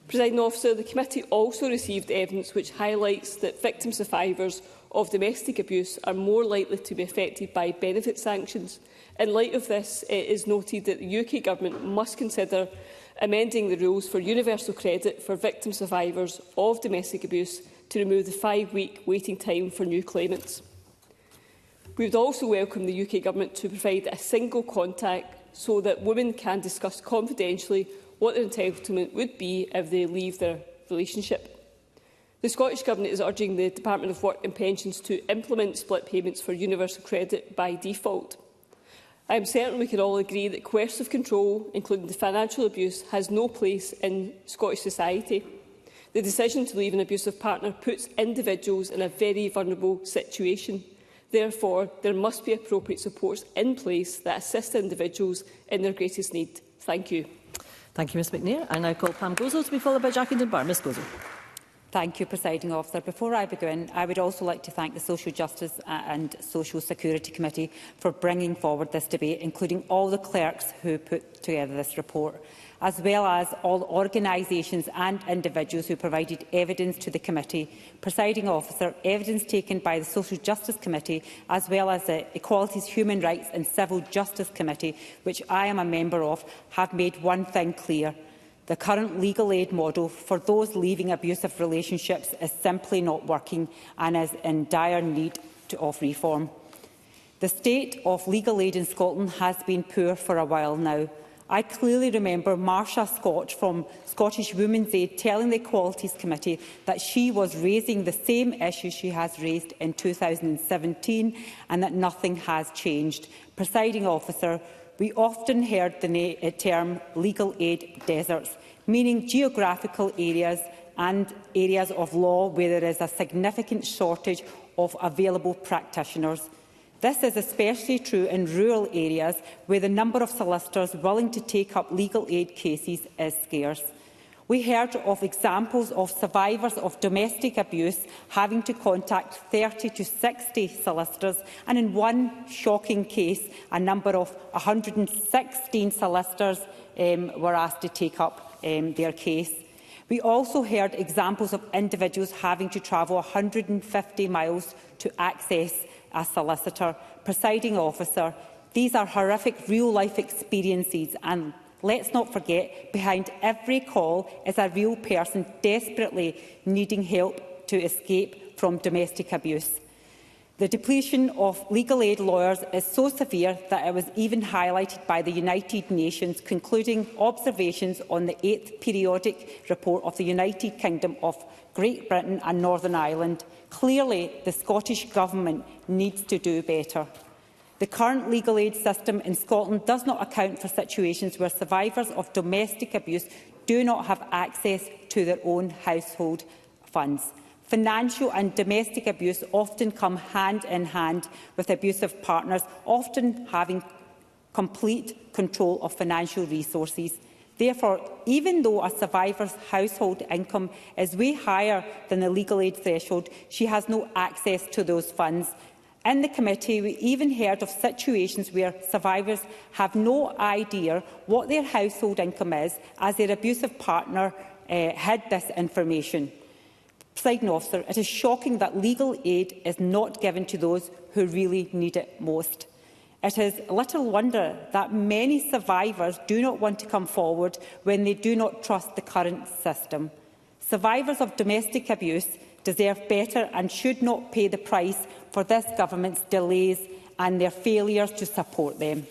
Presiding Officer, the committee also received evidence which highlights that victim survivors of domestic abuse are more likely to be affected by benefit sanctions. In light of this, it is noted that the UK Government must consider amending the rules for universal credit for victim survivors of domestic abuse to remove the 5-week waiting time for new claimants. We would also welcome the UK Government to provide a single contact so that women can discuss confidentially what their entitlement would be if they leave their relationship. The Scottish Government is urging the Department of Work and Pensions to implement split payments for universal credit by default. I am certain we can all agree that coercive control, including the financial abuse, has no place in Scottish society. The decision to leave an abusive partner puts individuals in a very vulnerable situation. Therefore, there must be appropriate supports in place that assist individuals in their greatest need. Thank you. Thank you, Ms McNair. I now call Pam Gosell to be followed by Jackie Dunbar. Ms Gosell. Thank you, Presiding Officer. Before I begin, I would also like to thank the Social Justice and Social Security Committee for bringing forward this debate, including all the clerks who put together this report, as well as all organisations and individuals who provided evidence to the committee. Presiding Officer, evidence taken by the Social Justice Committee, as well as the Equalities, Human Rights and Civil Justice Committee, which I am a member of, have made one thing clear. The current legal aid model for those leaving abusive relationships is simply not working and is in dire need of reform. The state of legal aid in Scotland has been poor for a while now. I clearly remember Marsha Scott from Scottish Women's Aid telling the Equalities Committee that she was raising the same issue she has raised in 2017 and that nothing has changed. Presiding Officer, we often heard the term legal aid deserts, meaning geographical areas and areas of law where there is a significant shortage of available practitioners. This is especially true in rural areas where the number of solicitors willing to take up legal aid cases is scarce. We heard of examples of survivors of domestic abuse having to contact 30 to 60 solicitors, and in one shocking case, a number of 116 solicitors were asked to take up their case. We also heard examples of individuals having to travel 150 miles to access a solicitor. Presiding Officer, these are horrific real-life experiences, and let's not forget, behind every call is a real person desperately needing help to escape from domestic abuse. The depletion of legal aid lawyers is so severe that it was even highlighted by the United Nations, concluding observations on the 8th Periodic Report of the United Kingdom of Great Britain and Northern Ireland. Clearly, the Scottish Government needs to do better. The current legal aid system in Scotland does not account for situations where survivors of domestic abuse do not have access to their own household funds. Financial and domestic abuse often come hand in hand with abusive partners, often having complete control of financial resources. Therefore, even though a survivor's household income is way higher than the legal aid threshold, she has no access to those funds. In the committee, we even heard of situations where survivors have no idea what their household income is, as their abusive partner hid this information. Presiding Officer, it is shocking that legal aid is not given to those who really need it most. It is little wonder that many survivors do not want to come forward when they do not trust the current system. Survivors of domestic abuse deserve better and should not pay the price for this government's delays and their failures to support them.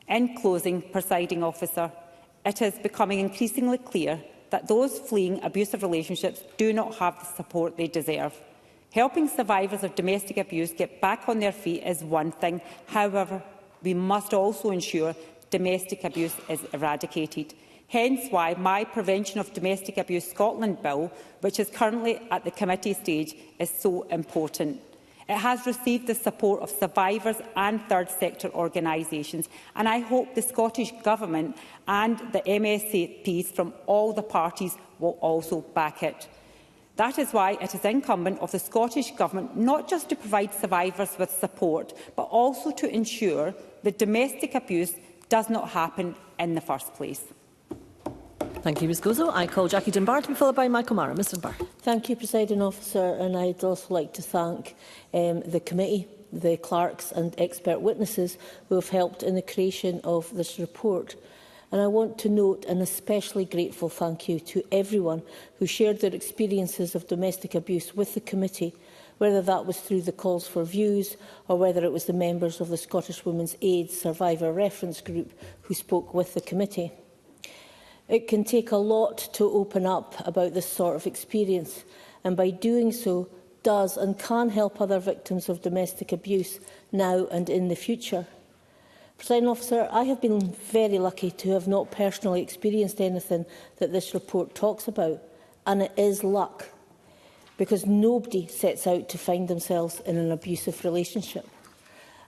In closing, Presiding Officer, it is becoming increasingly clear that those fleeing abusive relationships do not have the support they deserve. Helping survivors of domestic abuse get back on their feet is one thing. However, we must also ensure domestic abuse is eradicated. Hence why my Prevention of Domestic Abuse Scotland bill, which is currently at the committee stage, is so important. It has received the support of survivors and third sector organisations, and I hope the Scottish Government and the MSPs from all the parties will also back it. That is why it is incumbent on the Scottish Government not just to provide survivors with support, but also to ensure that domestic abuse does not happen in the first place. Thank you, Ms Gozo. I call Jackie Dunbar to be followed by Michael Mara. Mr Dunbar. Thank you, Presiding Officer, and I'd also like to thank the committee, the clerks and expert witnesses who have helped in the creation of this report. And I want to note an especially grateful thank you to everyone who shared their experiences of domestic abuse with the committee, whether that was through the calls for views or whether it was the members of the Scottish Women's Aid Survivor Reference Group who spoke with the committee. It can take a lot to open up about this sort of experience, and by doing so does and can help other victims of domestic abuse now and in the future. Presiding Officer, I have been very lucky to have not personally experienced anything that this report talks about, and it is luck, because nobody sets out to find themselves in an abusive relationship.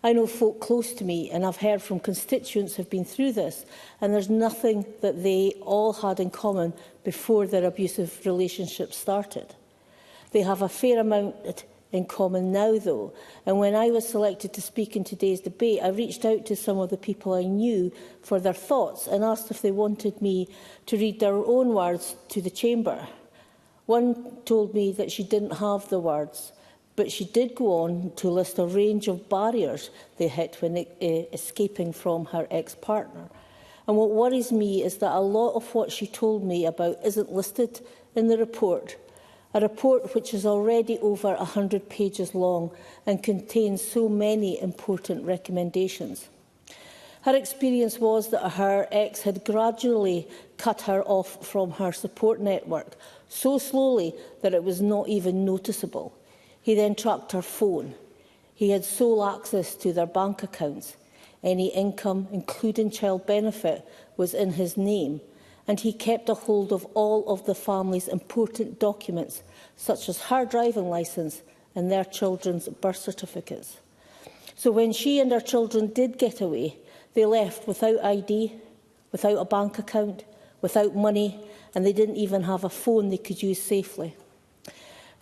I know folk close to me, and I've heard from constituents who have been through this, and there's nothing that they all had in common before their abusive relationship started. They have a fair amount in common now, though, and when I was selected to speak in today's debate, I reached out to some of the people I knew for their thoughts and asked if they wanted me to read their own words to the chamber. One told me that she didn't have the words, but she did go on to list a range of barriers they hit when escaping from her ex-partner. And what worries me is that a lot of what she told me about isn't listed in the report, a report which is already over 100 pages long and contains so many important recommendations. Her experience was that her ex had gradually cut her off from her support network, so slowly that it was not even noticeable. He then tracked her phone. He had sole access to their bank accounts. Any income, including child benefit, was in his name, and he kept a hold of all of the family's important documents, such as her driving licence and their children's birth certificates. So when she and her children did get away, they left without ID, without a bank account, without money, and they didn't even have a phone they could use safely.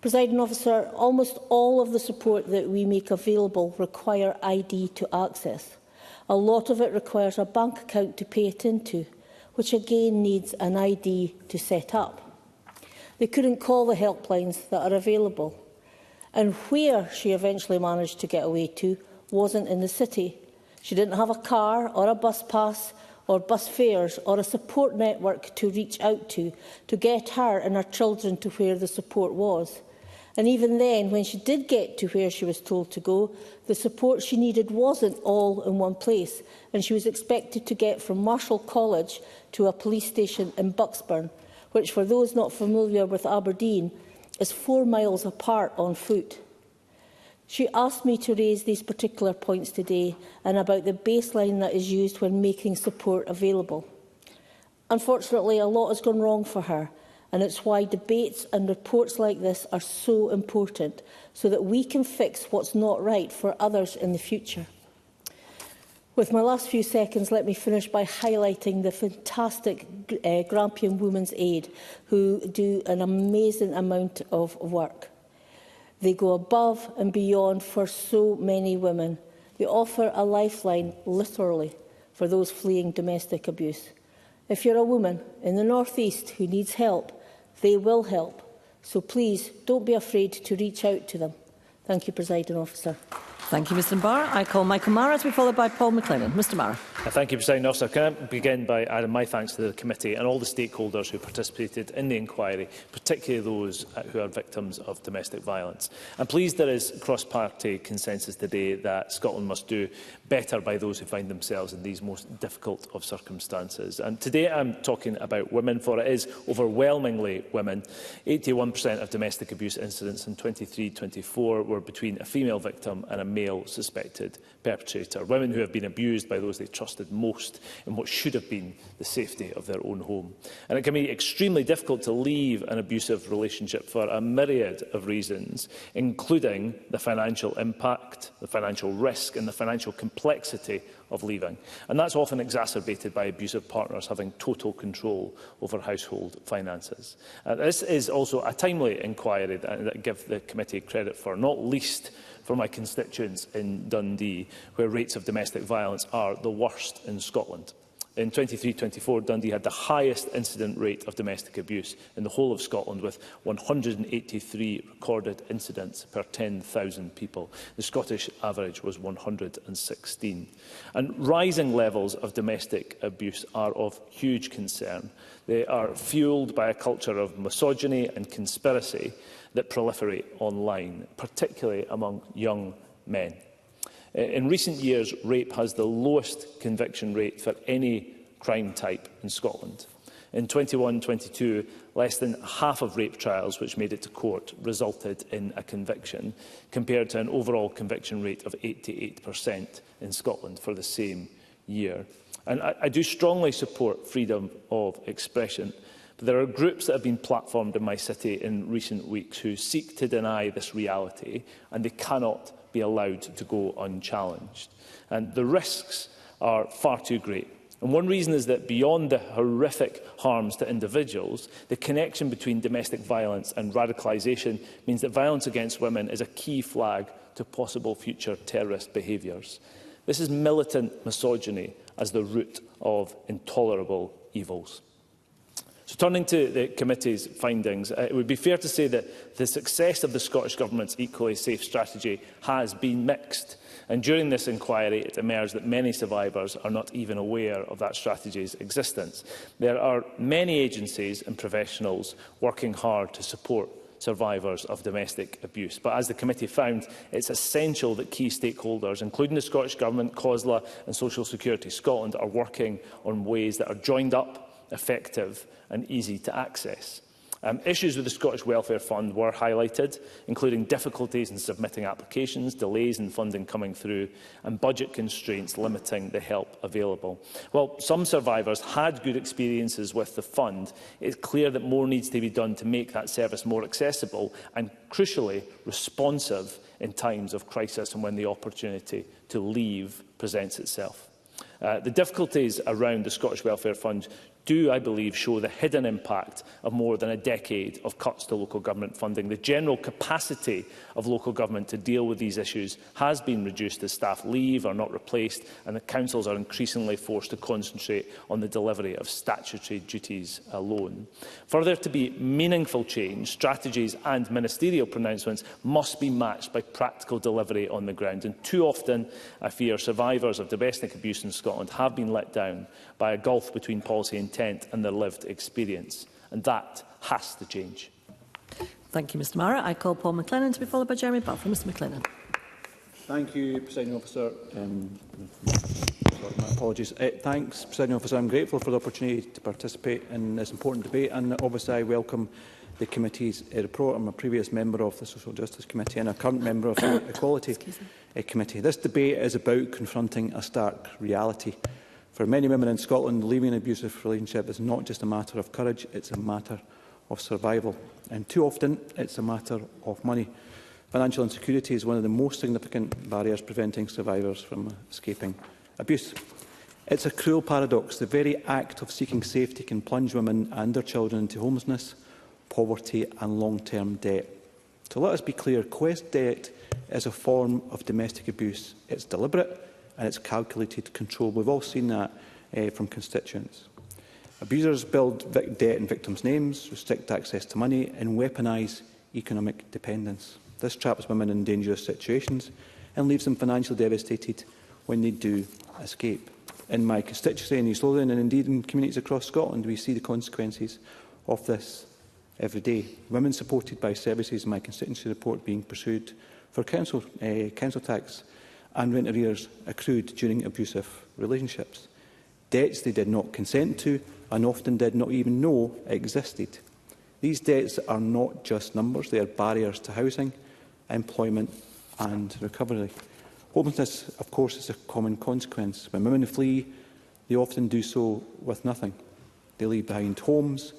Presiding Officer, almost all of the support that we make available require ID to access. A lot of it requires a bank account to pay it into, which again needs an ID to set up. They couldn't call the helplines that are available. And where she eventually managed to get away to wasn't in the city. She didn't have a car or a bus pass or bus fares or a support network to reach out to get her and her children to where the support was. And even then, when she did get to where she was told to go, the support she needed wasn't all in one place, and she was expected to get from Marshall College to a police station in Bucksburn, which, for those not familiar with Aberdeen, is 4 miles apart on foot. She asked me to raise these particular points today and about the baseline that is used when making support available. Unfortunately, a lot has gone wrong for her, and it's why debates and reports like this are so important, so that we can fix what's not right for others in the future. With my last few seconds, let me finish by highlighting the fantastic Grampian Women's Aid, who do an amazing amount of work. They go above and beyond for so many women. They offer a lifeline, literally, for those fleeing domestic abuse. If you're a woman in the North East who needs help, they will help. So please, don't be afraid to reach out to them. Thank you, Presiding Officer. Thank you, Mr Mbarr. I call Michael Mara to be followed by Paul McLennan. Mr Mara. Thank you, Presiding Officer. Can I begin by adding my thanks to the committee and all the stakeholders who participated in the inquiry, particularly those who are victims of domestic violence. I'm pleased there is cross-party consensus today that Scotland must do better by those who find themselves in these most difficult of circumstances. And today I'm talking about women, for it is overwhelmingly women. 81% of domestic abuse incidents in 23-24 were between a female victim and a male suspected perpetrator. Women who have been abused by those they trusted most in what should have been the safety of their own home. And it can be extremely difficult to leave an abusive relationship for a myriad of reasons, including the financial impact, the financial risk and the financial complexity of leaving. And that's often exacerbated by abusive partners having total control over household finances. This is also a timely inquiry that I give the committee credit for, not least for my constituents in Dundee, where rates of domestic violence are the worst in Scotland. In 23-24, Dundee had the highest incident rate of domestic abuse in the whole of Scotland, with 183 recorded incidents per 10,000 people. The Scottish average was 116. And rising levels of domestic abuse are of huge concern. They are fuelled by a culture of misogyny and conspiracy that proliferate online, particularly among young men. In recent years, rape has the lowest conviction rate for any crime type in Scotland. In 21-22, less than half of rape trials which made it to court resulted in a conviction, compared to an overall conviction rate of 88% in Scotland for the same year. And I do strongly support freedom of expression. But there are groups that have been platformed in my city in recent weeks who seek to deny this reality, and they cannot be allowed to go unchallenged. And the risks are far too great. And one reason is that beyond the horrific harms to individuals, the connection between domestic violence and radicalisation means that violence against women is a key flag to possible future terrorist behaviours. This is militant misogyny as the root of intolerable evils. So turning to the committee's findings, it would be fair to say that the success of the Scottish Government's Equally Safe strategy has been mixed. And during this inquiry, it emerged that many survivors are not even aware of that strategy's existence. There are many agencies and professionals working hard to support survivors of domestic abuse. But as the committee found, it's essential that key stakeholders, including the Scottish Government, COSLA and Social Security Scotland, are working on ways that are joined up, effective and easy to access. Issues with the Scottish Welfare Fund were highlighted, including difficulties in submitting applications, delays in funding coming through, and budget constraints limiting the help available. While some survivors had good experiences with the fund, it's clear that more needs to be done to make that service more accessible and, crucially, responsive in times of crisis and when the opportunity to leave presents itself. The difficulties around the Scottish Welfare Fund do, I believe, show the hidden impact of more than a decade of cuts to local government funding. The general capacity of local government to deal with these issues has been reduced as staff leave or not replaced, and the councils are increasingly forced to concentrate on the delivery of statutory duties alone. For there to be meaningful change, strategies and ministerial pronouncements must be matched by practical delivery on the ground. And too often, I fear, survivors of domestic abuse in Scotland have been let down by a gulf between policy intent and their lived experience. And that has to change. Thank you, Mr Mara. I call Paul McLennan to be followed by Jeremy Balfour. Mr McLennan. Thank you, Presiding Officer. My apologies. Thanks, Presiding Officer. I'm grateful for the opportunity to participate in this important debate, and obviously I welcome the committee's report. I'm a previous member of the Social Justice Committee and a current member of the Equality Committee. This debate is about confronting a stark reality. For many women in Scotland, leaving an abusive relationship is not just a matter of courage, it's a matter of survival. And too often, it's a matter of money. Financial insecurity is one of the most significant barriers preventing survivors from escaping abuse. It's a cruel paradox. The very act of seeking safety can plunge women and their children into homelessness, poverty and long-term debt. So let us be clear, Quest debt is a form of domestic abuse. It's deliberate and it's calculated control. We've all seen that from constituents. Abusers build debt in victims' names, restrict access to money and weaponise economic dependence. This traps women in dangerous situations and leaves them financially devastated when they do escape. In my constituency in East Lothian and indeed in communities across Scotland, we see the consequences of this every day. Women supported by services in my constituency report being pursued for council tax and rent arrears accrued during abusive relationships. Debts they did not consent to and often did not even know existed. These debts are not just numbers, they are barriers to housing, employment and recovery. Homelessness, of course, is a common consequence. When women flee, they often do so with nothing. They leave behind homes,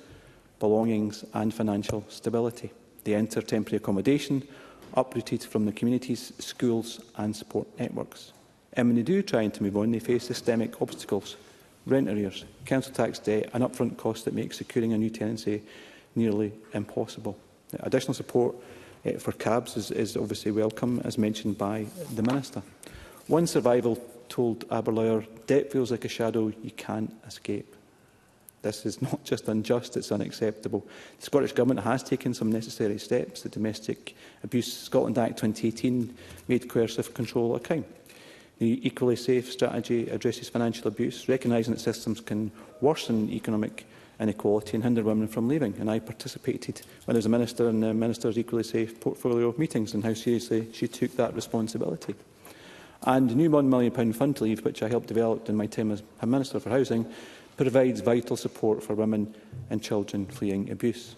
belongings and financial stability. They enter temporary accommodation, uprooted from the communities, schools and support networks. And when they do try to move on, they face systemic obstacles, rent arrears, council tax debt and upfront costs that make securing a new tenancy nearly impossible. Additional support for cabs is obviously welcome, as mentioned by the Minister. One survivor told Aberlour, "Debt feels like a shadow you can't escape." This is not just unjust, it's unacceptable. The Scottish Government has taken some necessary steps. The Domestic Abuse Scotland Act 2018 made coercive control a crime. The Equally Safe strategy addresses financial abuse, recognising that systems can worsen economic inequality and hinder women from leaving. And I participated when I was a Minister in the Minister's Equally Safe portfolio meetings and how seriously she took that responsibility. And the new £1 million fund to leave, which I helped develop in my time as Minister for Housing, provides vital support for women and children fleeing abuse.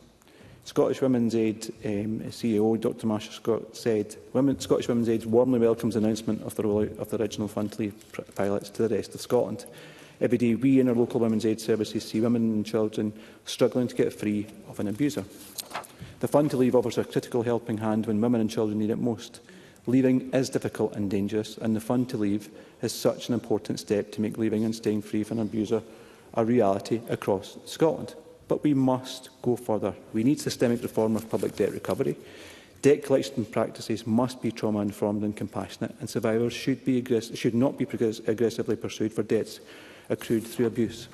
Scottish Women's Aid CEO Dr Marsha Scott said, Scottish Women's Aid warmly welcomes the announcement of the rollout of the original fund to leave pilots to the rest of Scotland. Every day we in our local women's aid services see women and children struggling to get free of an abuser. The fund to leave offers a critical helping hand when women and children need it most. Leaving is difficult and dangerous, and the fund to leave is such an important step to make leaving and staying free from an abuser a reality across Scotland. But we must go further. We need systemic reform of public debt recovery. Debt collection practices must be trauma-informed and compassionate, and survivors should not be aggressively pursued for debts accrued through abuse.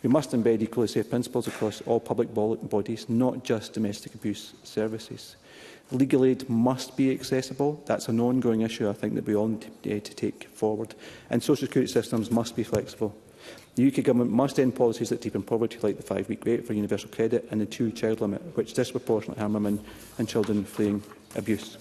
We must embed equally safe principles across all public bodies, not just domestic abuse services. Legal aid must be accessible. That's an ongoing issue, I think, that we all need to take forward. And social security systems must be flexible. The UK Government must end policies that deepen poverty, like the 5-week wait for universal credit and the 2-child limit, which disproportionately harm women and children fleeing abuse.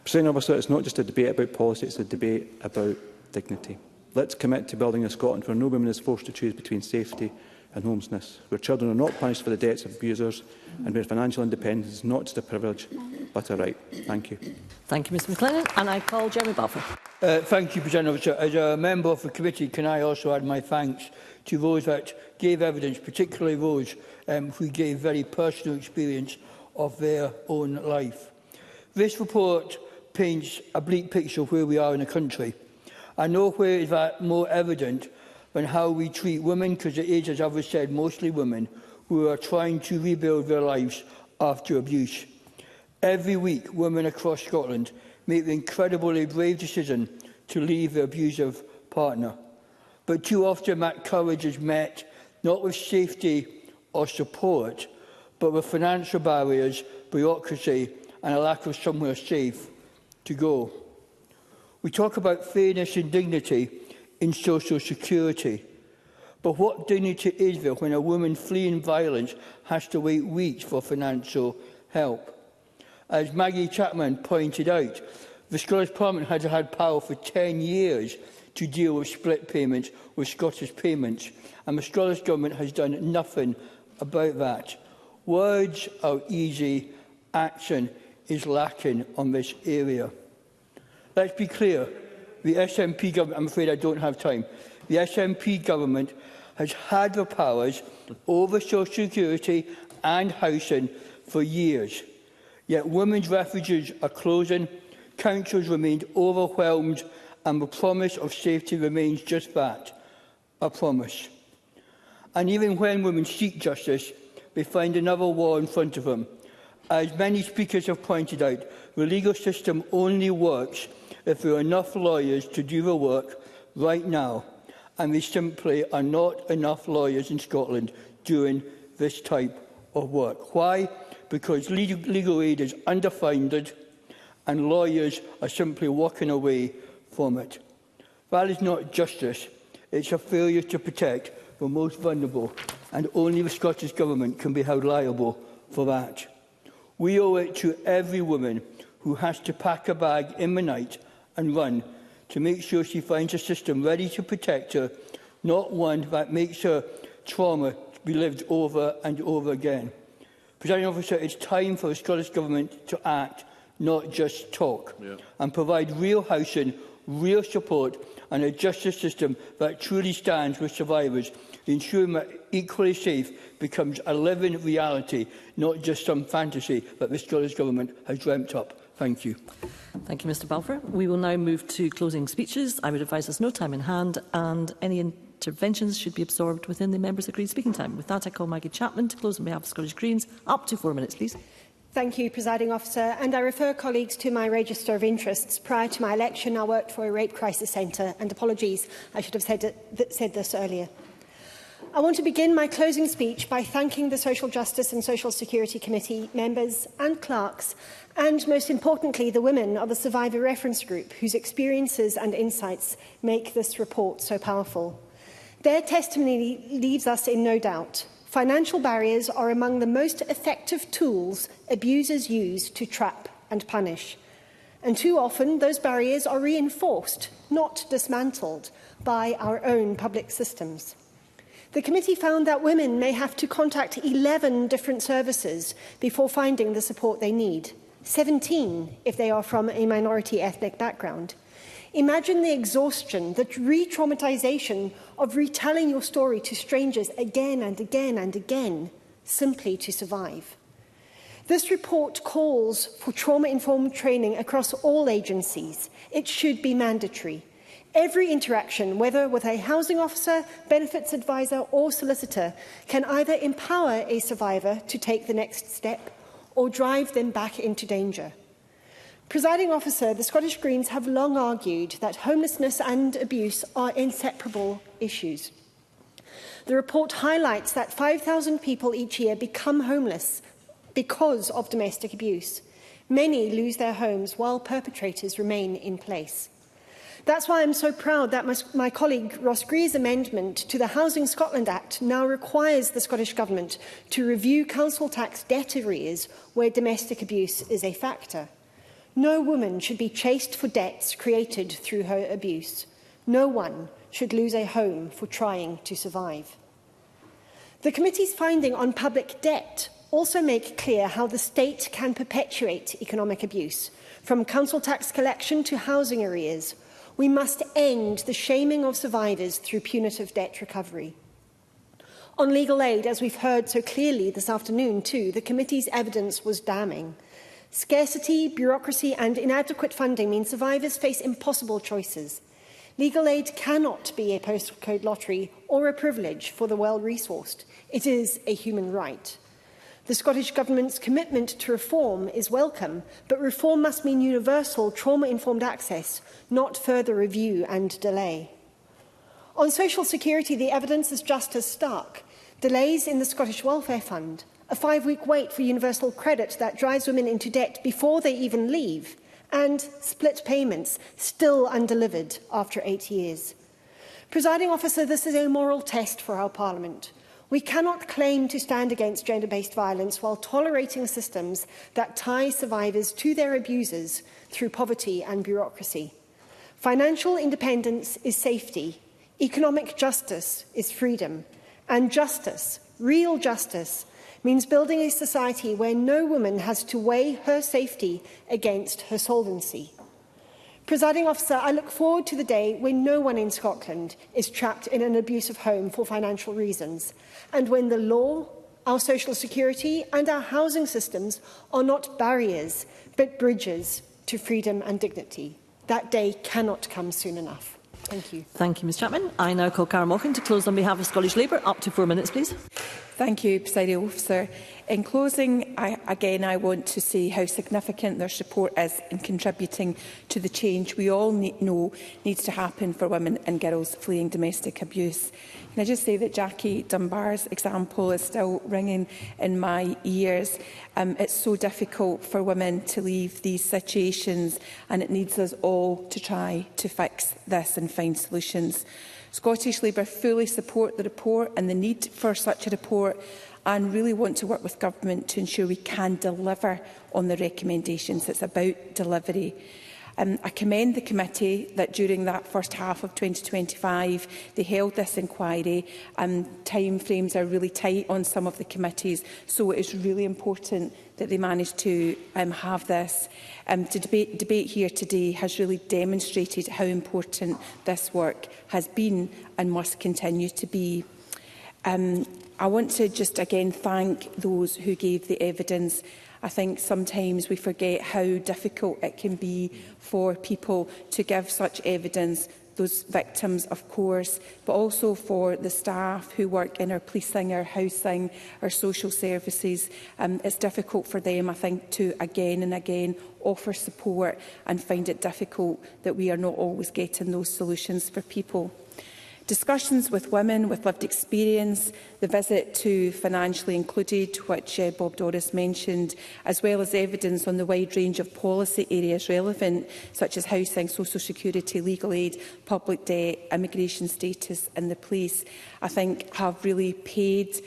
Presiding Officer, it's not just a debate about policy, it's a debate about dignity. Let's commit to building a Scotland where no woman is forced to choose between safety and homelessness, where children are not punished for the debts of abusers, and where financial independence is not just a privilege but a right. Thank you. Thank you, Mr McLennan. And I call Jeremy Balfour. Thank you, President Officer. As a member of the committee, can I also add my thanks to those that gave evidence, particularly those who gave very personal experience of their own life. This report paints a bleak picture of where we are in the country. And nowhere is that more evident than how we treat women, because it is, as others said, mostly women who are trying to rebuild their lives after abuse. Every week, women across Scotland make the incredibly brave decision to leave their abusive partner. But too often that courage is met not with safety or support, but with financial barriers, bureaucracy and a lack of somewhere safe to go. We talk about fairness and dignity in social security. But what dignity is there when a woman fleeing violence has to wait weeks for financial help? As Maggie Chapman pointed out, the Scottish Parliament has had power for 10 years to deal with split payments with Scottish Payments, and the Scottish Government has done nothing about that. Words are easy, action is lacking on this area. Let's be clear, the SNP government, I'm afraid I don't have time, the SNP government has had the powers over social security and housing for years. Yet women's refuges are closing, councils remain overwhelmed, and the promise of safety remains just that, a promise. And even when women seek justice, they find another wall in front of them. As many speakers have pointed out, the legal system only works if there are enough lawyers to do the work right now. and there simply are not enough lawyers in Scotland doing this type of work. Why? Because legal aid is underfunded and lawyers are simply walking away from it. That is not justice. It's a failure to protect the most vulnerable, and only the Scottish Government can be held liable for that. We owe it to every woman who has to pack a bag in the night and run to make sure she finds a system ready to protect her, not one that makes her trauma be lived over and over again. Presiding Officer, it's time for the Scottish Government to act, not just talk, and provide real housing, real support and a justice system that truly stands with survivors, ensuring that Equally Safe becomes a living reality, not just some fantasy that the Scottish Government has dreamt up. Thank you. Thank you, Mr Balfour. We will now move to closing speeches. I would advise there's no time in hand and any interventions should be absorbed within the members' agreed speaking time. With that, I call Maggie Chapman to close on behalf of Scottish Greens. Up to 4 minutes, please. Thank you, Presiding Officer, and I refer colleagues to my register of interests. Prior to my election, I worked for a rape crisis centre, and apologies, I should have said this earlier. I want to begin my closing speech by thanking the Social Justice and Social Security Committee members and clerks, and most importantly, the women of the Survivor Reference Group, whose experiences and insights make this report so powerful. Their testimony leaves us in no doubt. Financial barriers are among the most effective tools abusers use to trap and punish. And too often, those barriers are reinforced, not dismantled, by our own public systems. The committee found that women may have to contact 11 different services before finding the support they need, 17 if they are from a minority ethnic background. Imagine the exhaustion, the re-traumatisation of retelling your story to strangers again and again and again, simply to survive. This report calls for trauma-informed training across all agencies. It should be mandatory. Every interaction, whether with a housing officer, benefits advisor or solicitor, can either empower a survivor to take the next step or drive them back into danger. Presiding Officer, the Scottish Greens have long argued that homelessness and abuse are inseparable issues. The report highlights that 5,000 people each year become homeless because of domestic abuse. Many lose their homes while perpetrators remain in place. That's why I'm so proud that my colleague Ross Greer's amendment to the Housing Scotland Act now requires the Scottish Government to review council tax debt arrears where domestic abuse is a factor. No woman should be chased for debts created through her abuse. No one should lose a home for trying to survive. The committee's finding on public debt also make clear how the state can perpetuate economic abuse, from council tax collection to housing arrears. We must end the shaming of survivors through punitive debt recovery. On legal aid, as we've heard so clearly this afternoon too, the committee's evidence was damning. Scarcity, bureaucracy and inadequate funding mean survivors face impossible choices. Legal aid cannot be a postcode lottery or a privilege for the well-resourced. It is a human right. The Scottish Government's commitment to reform is welcome, but reform must mean universal, trauma-informed access, not further review and delay. On social security, the evidence is just as stark. Delays in the Scottish Welfare Fund, a 5-week wait for universal credit that drives women into debt before they even leave, and split payments still undelivered after 8 years. Presiding Officer, this is a moral test for our Parliament. We cannot claim to stand against gender-based violence while tolerating systems that tie survivors to their abusers through poverty and bureaucracy. Financial independence is safety, economic justice is freedom, and justice, real justice, means building a society where no woman has to weigh her safety against her solvency. Presiding Officer, I look forward to the day when no one in Scotland is trapped in an abusive home for financial reasons, and when the law, our social security and our housing systems are not barriers, but bridges to freedom and dignity. That day cannot come soon enough. Thank you. Thank you, Ms Chapman. I now call Cara Mochan to close on behalf of Scottish Labour. Up to 4 minutes, please. Thank you, Presiding Officer. In closing, I want to say how significant their support is in contributing to the change we all know needs to happen for women and girls fleeing domestic abuse. Can I just say that Jackie Dunbar's example is still ringing in my ears. It's so difficult for women to leave these situations, and it needs us all to try to fix this and find solutions. Scottish Labour fully support the report and the need for such a report, and really want to work with government to ensure we can deliver on the recommendations. It's about delivery. I commend the committee that during that first half of 2025 they held this inquiry. Time frames are really tight on some of the committees, so it is really important that they managed to have this. The debate here today has really demonstrated how important this work has been and must continue to be. I want to just again thank those who gave the evidence. I think sometimes we forget how difficult it can be for people to give such evidence, those victims of course, but also for the staff who work in our policing, our housing, our social services. It's difficult for them, I think, to again and again offer support, and find it difficult that we are not always getting those solutions for people. Discussions with women with lived experience, the visit to Financially Included, which Bob Doris mentioned, as well as evidence on the wide range of policy areas relevant, such as housing, social security, legal aid, public debt, immigration status and the police, I think have really paid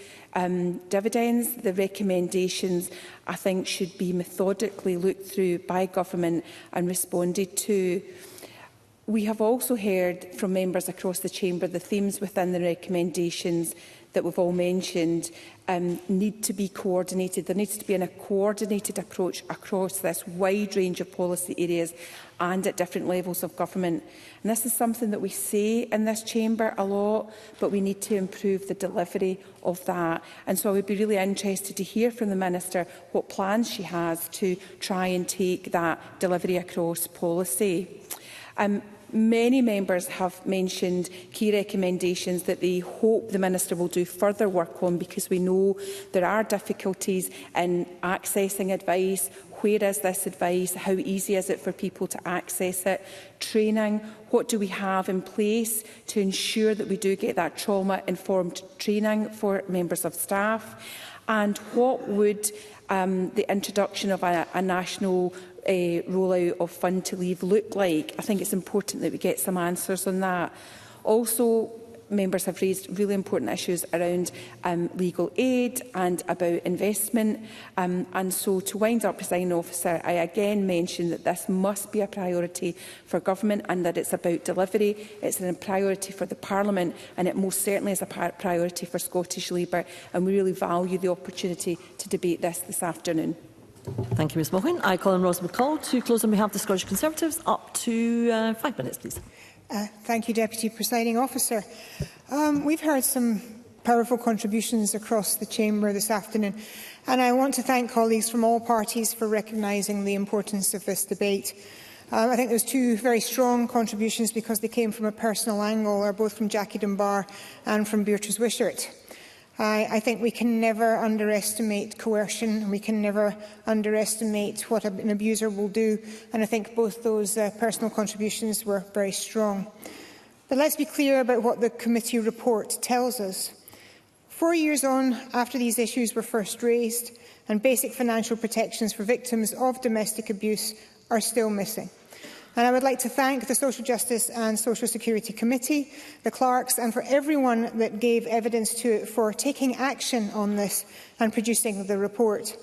dividends. The recommendations, I think, should be methodically looked through by government and responded to. We have also heard from members across the chamber the themes within the recommendations that we've all mentioned need to be coordinated. There needs to be a coordinated approach across this wide range of policy areas and at different levels of government. And this is something that we say in this chamber a lot, but we need to improve the delivery of that. And so I would be really interested to hear from the Minister what plans she has to try and take that delivery across policy. Many members have mentioned key recommendations that they hope the Minister will do further work on, because we know there are difficulties in accessing advice. Where is this advice? How easy is it for people to access it? Training. What do we have in place to ensure that we do get that trauma-informed training for members of staff? And what would the introduction of a national rollout of Fund to Leave look like? I think it's important that we get some answers on that. Also, members have raised really important issues around legal aid and about investment. And so, to wind up, Presiding Officer, I again mention that this must be a priority for government and that it's about delivery. It's a priority for the Parliament, and it most certainly is a priority for Scottish Labour. And we really value the opportunity to debate this afternoon. Thank you, Ms Mohan. I call on Ros McCall to close on behalf of the Scottish Conservatives. Up to 5 minutes, please. Thank you, Deputy Presiding Officer. We've heard some powerful contributions across the chamber this afternoon, and I want to thank colleagues from all parties for recognising the importance of this debate. I think there's two very strong contributions because they came from a personal angle, are both from Jackie Dunbar and from Beatrice Wishart. I think we can never underestimate coercion. We can never underestimate what an abuser will do. And I think both those personal contributions were very strong. But let's be clear about what the committee report tells us. 4 years on, after these issues were first raised, and basic financial protections for victims of domestic abuse are still missing. And I would like to thank the Social Justice and Social Security Committee, the clerks, and for everyone that gave evidence to it for taking action on this and producing the report.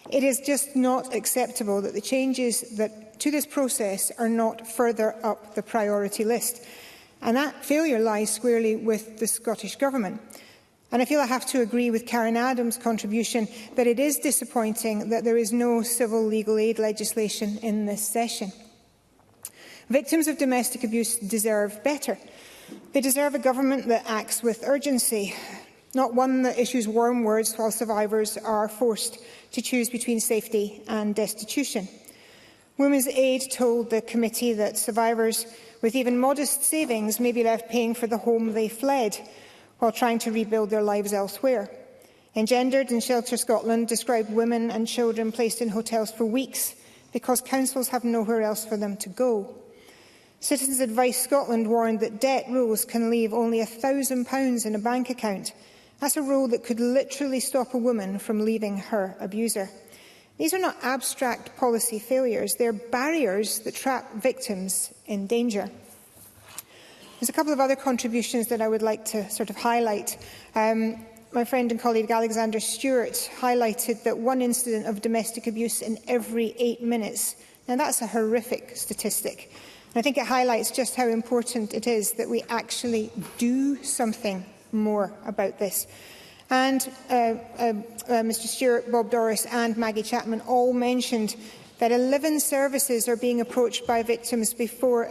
It is just not acceptable that the changes to this process are not further up the priority list. And that failure lies squarely with the Scottish Government. And I feel I have to agree with Karen Adams' contribution that it is disappointing that there is no civil legal aid legislation in this session. Victims of domestic abuse deserve better. They deserve a government that acts with urgency, not one that issues warm words while survivors are forced to choose between safety and destitution. Women's Aid told the committee that survivors with even modest savings may be left paying for the home they fled while trying to rebuild their lives elsewhere. Engendered and Shelter Scotland described women and children placed in hotels for weeks because councils have nowhere else for them to go. Citizens Advice Scotland warned that debt rules can leave only £1,000 in a bank account. That's a rule that could literally stop a woman from leaving her abuser. These are not abstract policy failures, they're barriers that trap victims in danger. There's a couple of other contributions that I would like to highlight. My friend and colleague Alexander Stewart highlighted that one incident of domestic abuse in every 8 minutes. Now, that's a horrific statistic. And I think it highlights just how important it is that we actually do something more about this. And Mr Stewart, Bob Doris and Maggie Chapman all mentioned that 11 services are being approached by victims before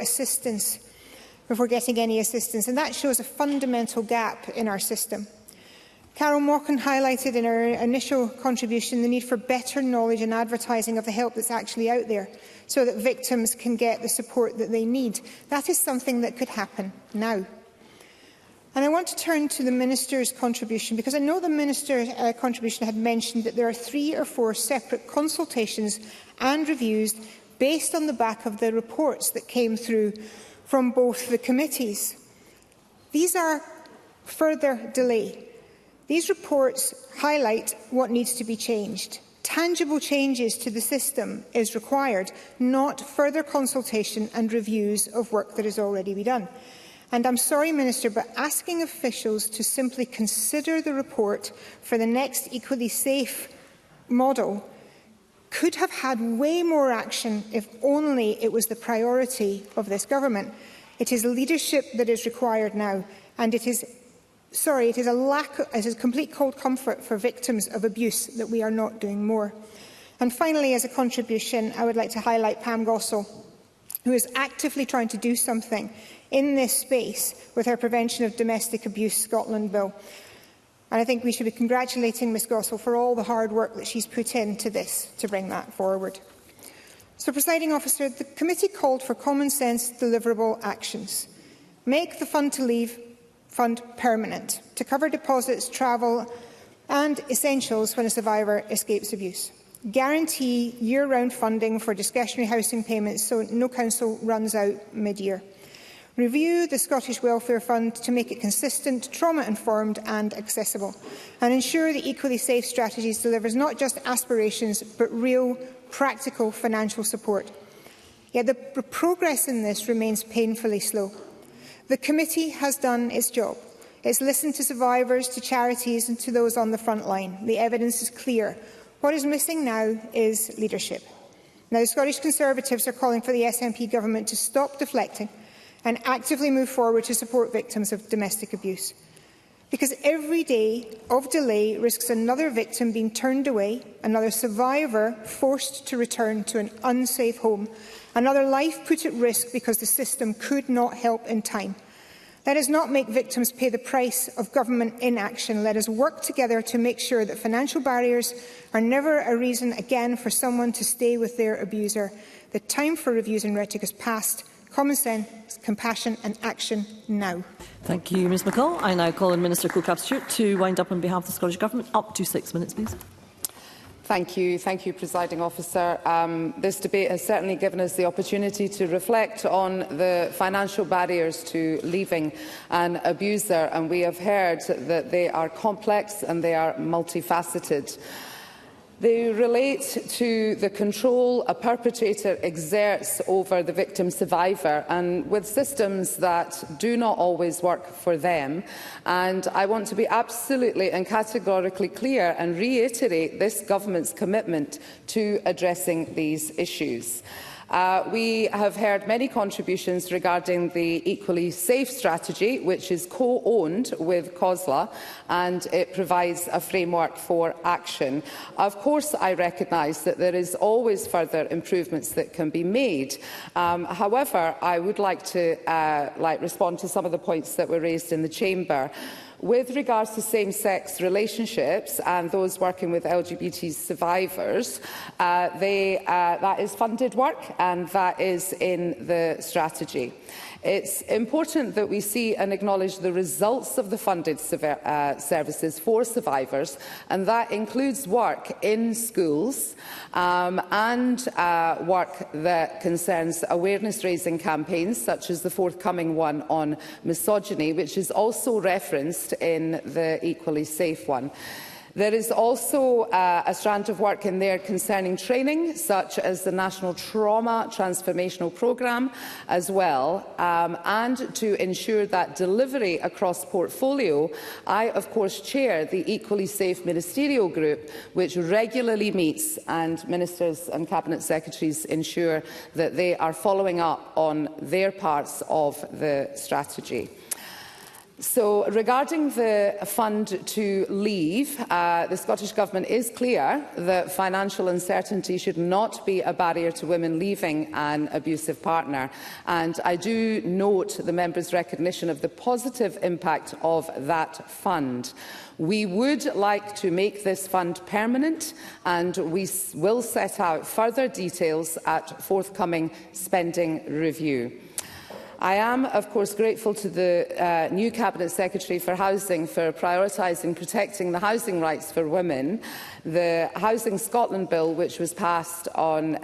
getting any assistance. And that shows a fundamental gap in our system. Carol Mochan highlighted in her initial contribution the need for better knowledge and advertising of the help that's actually out there so that victims can get the support that they need. That is something that could happen now. And I want to turn to the Minister's contribution because I know the Minister's contribution had mentioned that there are 3 or 4 separate consultations and reviews based on the back of the reports that came through from both the committees. These are further delay. These reports highlight what needs to be changed. Tangible changes to the system is required, not further consultation and reviews of work that has already been done. And I'm sorry, Minister, but asking officials to simply consider the report for the next Equally Safe model could have had way more action if only it was the priority of this government. It is leadership that is required now, and it is a complete cold comfort for victims of abuse that we are not doing more. And finally, as a contribution, I would like to highlight Pam Gossel, who is actively trying to do something in this space with her Prevention of Domestic Abuse Scotland bill. And I think we should be congratulating Ms Gossel for all the hard work that she's put into this to bring that forward. So, Presiding Officer, the committee called for common sense deliverable actions. Make the Fund to Leave fund permanent to cover deposits, travel and essentials when a survivor escapes abuse. Guarantee year-round funding for discretionary housing payments so no council runs out mid-year. Review the Scottish Welfare Fund to make it consistent, trauma-informed and accessible. And ensure the Equally Safe strategies delivers not just aspirations but real, practical financial support. Yet the progress in this remains painfully slow. The committee has done its job. It's listened to survivors, to charities and to those on the front line. The evidence is clear. What is missing now is leadership. Now, the Scottish Conservatives are calling for the SNP government to stop deflecting and actively move forward to support victims of domestic abuse. Because every day of delay risks another victim being turned away, another survivor forced to return to an unsafe home, another life put at risk because the system could not help in time. Let us not make victims pay the price of government inaction. Let us work together to make sure that financial barriers are never a reason again for someone to stay with their abuser. The time for reviews and rhetoric is past. Common sense, compassion and action now. Thank you, Ms McCall. I now call on Minister Colcap-Stewart to wind up on behalf of the Scottish Government. Up to 6 minutes, please. Thank you, Presiding Officer. This debate has certainly given us the opportunity to reflect on the financial barriers to leaving an abuser, and we have heard that they are complex and they are multifaceted. They relate to the control a perpetrator exerts over the victim survivor, and with systems that do not always work for them. And I want to be absolutely and categorically clear and reiterate this government's commitment to addressing these issues. We have heard many contributions regarding the Equally Safe strategy, which is co-owned with COSLA, and it provides a framework for action. Of course, I recognise that there is always further improvements that can be made. However, I would like to respond to some of the points that were raised in the Chamber. With regards to same-sex relationships and those working with LGBT survivors, that is funded work, and that is in the strategy. It's important that we see and acknowledge the results of the funded services for survivors, and that includes work in schools and work that concerns awareness-raising campaigns, such as the forthcoming one on misogyny, which is also referenced in the Equally Safe one. There is also a strand of work in there concerning training, such as the National Trauma Transformational Programme as well, and to ensure that delivery across portfolio. I, of course, chair the Equally Safe Ministerial Group, which regularly meets, and Ministers and Cabinet Secretaries ensure that they are following up on their parts of the strategy. So, regarding the fund to leave, the Scottish Government is clear that financial uncertainty should not be a barrier to women leaving an abusive partner. And I do note the member's recognition of the positive impact of that fund. We would like to make this fund permanent, and we will set out further details at forthcoming spending review. I am, of course, grateful to the new Cabinet Secretary for Housing for prioritising protecting the housing rights for women. The Housing Scotland Bill, which was passed on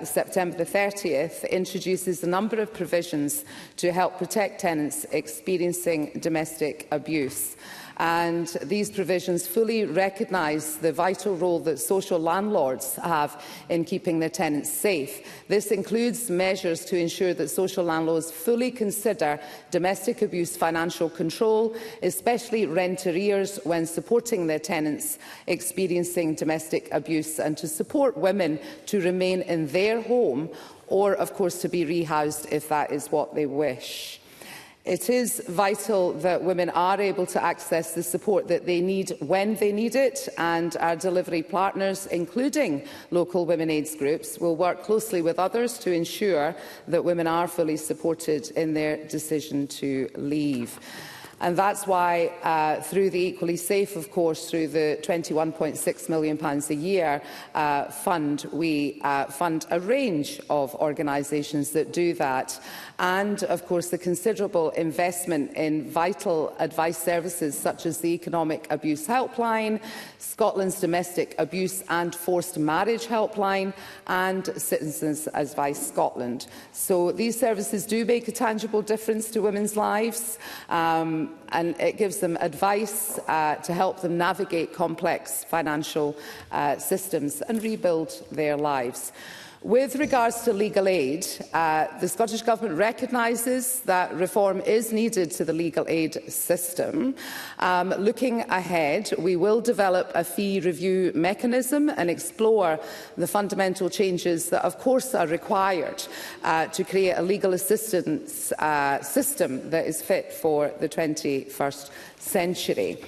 September the 30th, introduces a number of provisions to help protect tenants experiencing domestic abuse. And these provisions fully recognise the vital role that social landlords have in keeping their tenants safe. This includes measures to ensure that social landlords fully consider domestic abuse financial control, especially rent arrears, when supporting their tenants experiencing domestic abuse, and to support women to remain in their home or, of course, to be rehoused if that is what they wish. It is vital that women are able to access the support that they need when they need it, and our delivery partners, including local women aids groups, will work closely with others to ensure that women are fully supported in their decision to leave. And that's why, through the Equally Safe, of course, through the £21.6 million a year fund, we fund a range of organisations that do that. And, of course, the considerable investment in vital advice services such as the Economic Abuse Helpline, Scotland's Domestic Abuse and Forced Marriage Helpline, and Citizens Advice Scotland. So these services do make a tangible difference to women's lives, and it gives them advice to help them navigate complex financial systems and rebuild their lives. With regards to legal aid, the Scottish Government recognises that reform is needed to the legal aid system. Looking ahead, we will develop a fee review mechanism and explore the fundamental changes that, of course, are required to create a legal assistance system that is fit for the 21st century.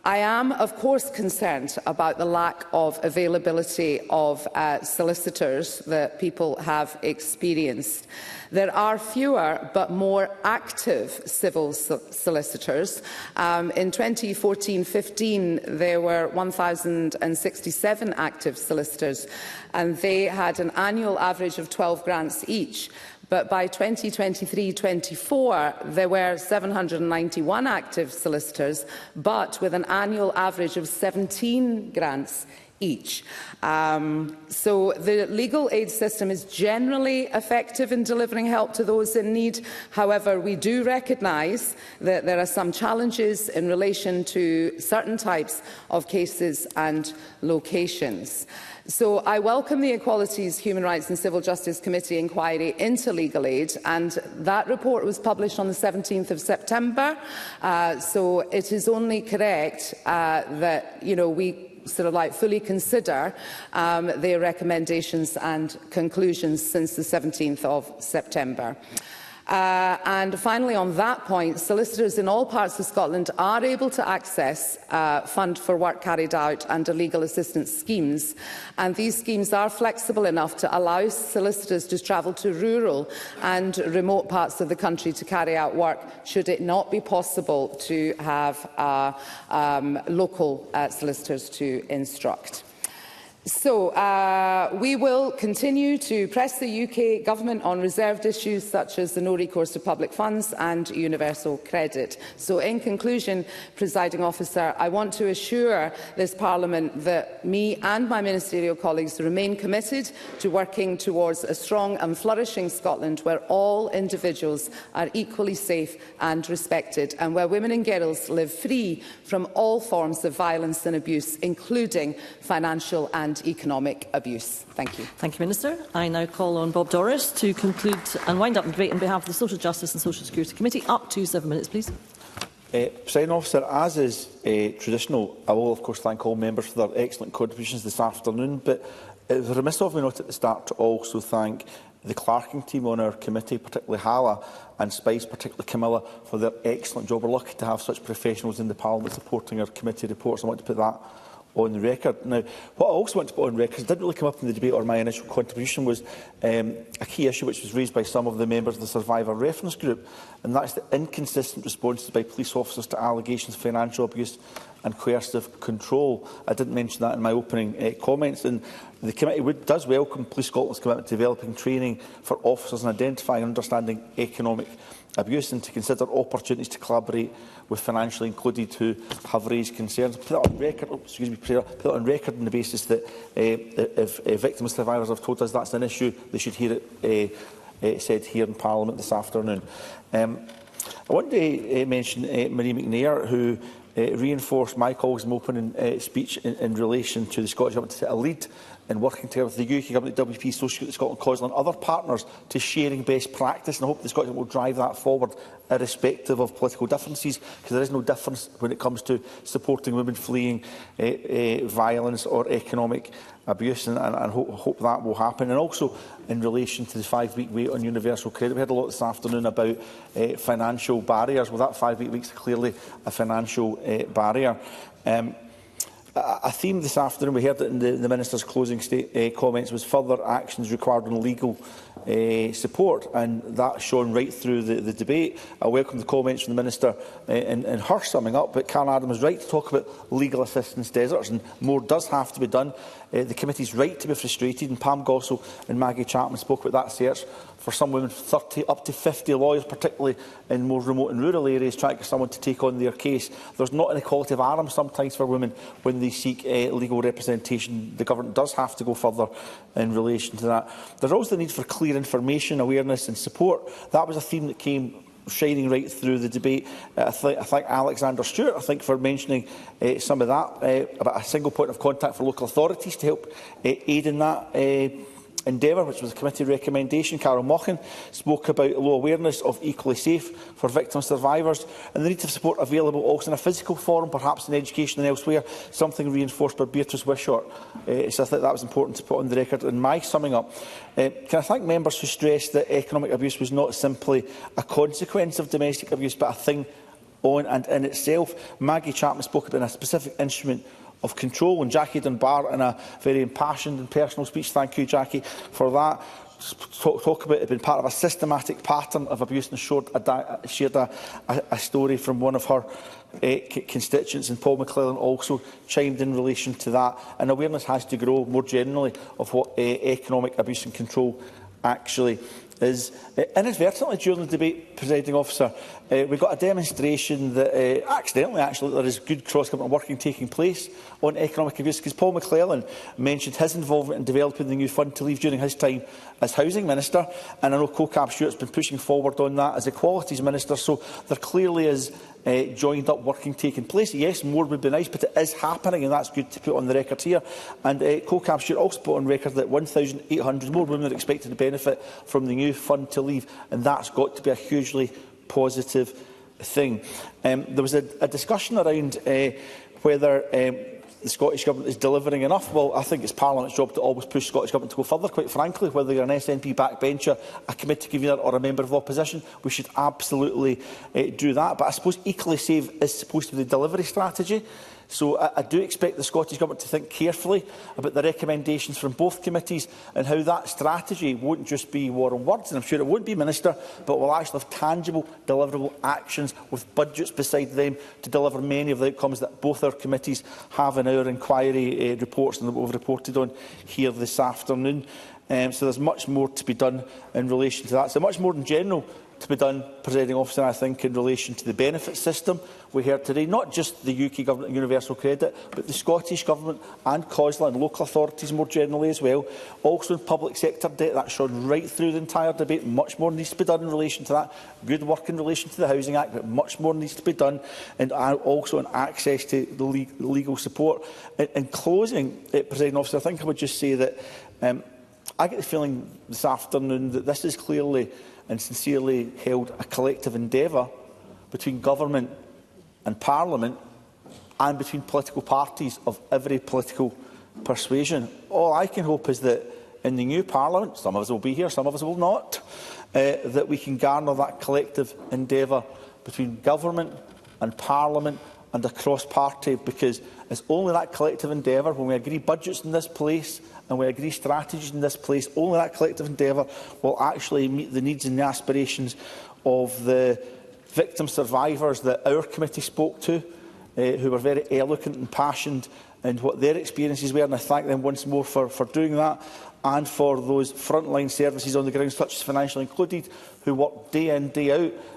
I am, of course, concerned about the lack of availability of solicitors that people have experienced. There are fewer but more active civil solicitors. In 2014-15, there were 1,067 active solicitors, and they had an annual average of 12 grants each. But by 2023-24, there were 791 active solicitors, but with an annual average of 17 grants each. So the legal aid system is generally effective in delivering help to those in need. However, we do recognise that there are some challenges in relation to certain types of cases and locations. So I welcome the Equalities, Human Rights and Civil Justice Committee inquiry into legal aid, and that report was published on the 17th of September. So it is only correct that we fully consider their recommendations and conclusions since the 17th of September. And finally, on that point, solicitors in all parts of Scotland are able to access Fund for Work Carried Out under legal assistance schemes, and these schemes are flexible enough to allow solicitors to travel to rural and remote parts of the country to carry out work, should it not be possible to have local solicitors to instruct. So, we will continue to press the UK Government on reserved issues such as the no recourse to public funds and universal credit. So, in conclusion, Presiding Officer, I want to assure this Parliament that me and my ministerial colleagues remain committed to working towards a strong and flourishing Scotland where all individuals are equally safe and respected, and where women and girls live free from all forms of violence and abuse, including financial and economic abuse. Thank you. Thank you, Minister. I now call on Bob Doris to conclude and wind up the debate on behalf of the Social Justice and Social Security Committee. Up to 7 minutes, please. Presiding Officer, as is traditional, I will of course thank all members for their excellent contributions this afternoon, but it was remiss of me not at the start to also thank the clerking team on our committee, particularly Hala and Spice, particularly Camilla, for their excellent job. We're lucky to have such professionals in the Parliament supporting our committee reports. I want to put that on the record. Now, what I also want to put on record, didn't really come up in the debate or my initial contribution, was a key issue which was raised by some of the members of the Survivor Reference Group, and that's the inconsistent responses by police officers to allegations of financial abuse and coercive control. I didn't mention that in my opening comments, and the committee does welcome Police Scotland's commitment to developing training for officers and identifying and understanding economic abuse, and to consider opportunities to collaborate with financially included who have raised concerns. Put that on record, put that on record on the basis that if victims and survivors have told us that's an issue, they should hear it said here in Parliament this afternoon. I want to mention Marie McNair, who reinforced my colleague's opening speech in relation to the Scottish Government to set a lead in working together with the UK Government, WP, Social Security Scotland, COSLA and other partners to sharing best practice, and I hope the Scottish Government will drive that forward irrespective of political differences, because there is no difference when it comes to supporting women fleeing violence or economic abuse, and hope that will happen. And also in relation to the 5-week wait on universal credit, we heard a lot this afternoon about financial barriers. Well, that 5-week wait is clearly a financial barrier. A theme this afternoon, we heard it in the Minister's closing comments, was further actions required on legal support, and that shone right through the debate. I welcome the comments from the Minister in her summing up, but Karen Adam is right to talk about legal assistance deserts, and more does have to be done. The committee's right to be frustrated, and Pam Gossel and Maggie Chapman spoke about that search for some women, 30 up to 50 lawyers, particularly in more remote and rural areas, trying to get someone to take on their case. There's not an equality of arms sometimes for women when they seek legal representation. The Government does have to go further in relation to that. There's also the need for clear information, awareness and support. That was a theme that came shining right through the debate. I thank Alexander Stewart, for mentioning some of that, about a single point of contact for local authorities to help aid in that endeavour, which was a committee recommendation. Carol Mochan spoke about low awareness of Equally Safe for victim survivors, and the need of support available also in a physical forum, perhaps in education and elsewhere, something reinforced by Beatrice Wishart. So I think that was important to put on the record. In my summing up, can I thank members who stressed that economic abuse was not simply a consequence of domestic abuse, but a thing on and in itself. Maggie Chapman spoke about a specific instrument of control, and Jackie Dunbar in a very impassioned and personal speech. Thank you, Jackie, for that. Talk about it being part of a systematic pattern of abuse, and shared a story from one of her constituents, and Paul McClellan also chimed in relation to that. And awareness has to grow more generally of what economic abuse and control actually is. Inadvertently during the debate, Presiding Officer, we got a demonstration that accidentally actually there is good cross-government working taking place on economic abuse, because Paul McClellan mentioned his involvement in developing the new fund to leave during his time as Housing Minister, and I know CoCab Stewart's been pushing forward on that as Equalities Minister, so there clearly is joined up working taking place. Yes, more would be nice, but it is happening, and that's good to put on the record here. And CoCab Stewart also put on record that 1,800 more women are expected to benefit from the new fund to leave, and that's got to be a hugely positive thing. There was a discussion around whether the Scottish Government is delivering enough. Well, I think it's Parliament's job to always push Scottish Government to go further, quite frankly. Whether you're an SNP backbencher, a committee convener or a member of opposition, we should absolutely do that. But I suppose Equally Safe is supposed to be the delivery strategy. So I do expect the Scottish Government to think carefully about the recommendations from both committees and how that strategy won't just be war on words, and I'm sure it won't be, Minister, but will actually have tangible, deliverable actions with budgets beside them to deliver many of the outcomes that both our committees have in our inquiry reports and that we've reported on here this afternoon. So there's much more to be done in relation to that. So much more in general to be done, Presiding Officer, I think, in relation to the benefit system. We heard today not just the UK Government and Universal Credit, but the Scottish Government and COSLA and local authorities more generally as well. Also in public sector debt, that's shown right through the entire debate. Much more needs to be done in relation to that. Good work in relation to the Housing Act, but much more needs to be done, and also in access to the legal support. In closing, Presiding Officer, I think I would just say that I get the feeling this afternoon that this is clearly and sincerely held a collective endeavour between government and parliament and between political parties of every political persuasion. All I can hope is that in the new parliament, some of us will be here, some of us will not, that we can garner that collective endeavour between government and parliament and across party, because it's only that collective endeavour, when we agree budgets in this place and we agree strategies in this place, only that collective endeavour will actually meet the needs and the aspirations of the victim survivors that our committee spoke to, who were very eloquent and passionate in what their experiences were, and I thank them once more for doing that, and for those frontline services on the ground, such as Financially Included, who work day in, day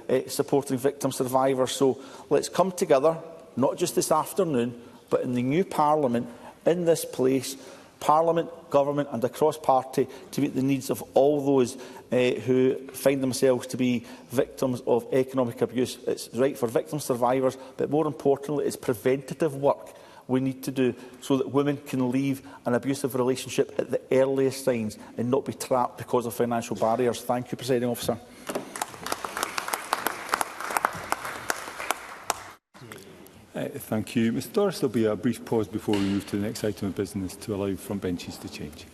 out, supporting victim survivors. So let's come together, not just this afternoon, but in the new Parliament, in this place, Parliament, Government and across party, to meet the needs of all those who find themselves to be victims of economic abuse. It's right for victim survivors, but more importantly, it's preventative work we need to do so that women can leave an abusive relationship at the earliest signs and not be trapped because of financial barriers. Thank you, Presiding Officer. Thank you. Mr Doris, there will be a brief pause before we move to the next item of business to allow front benches to change.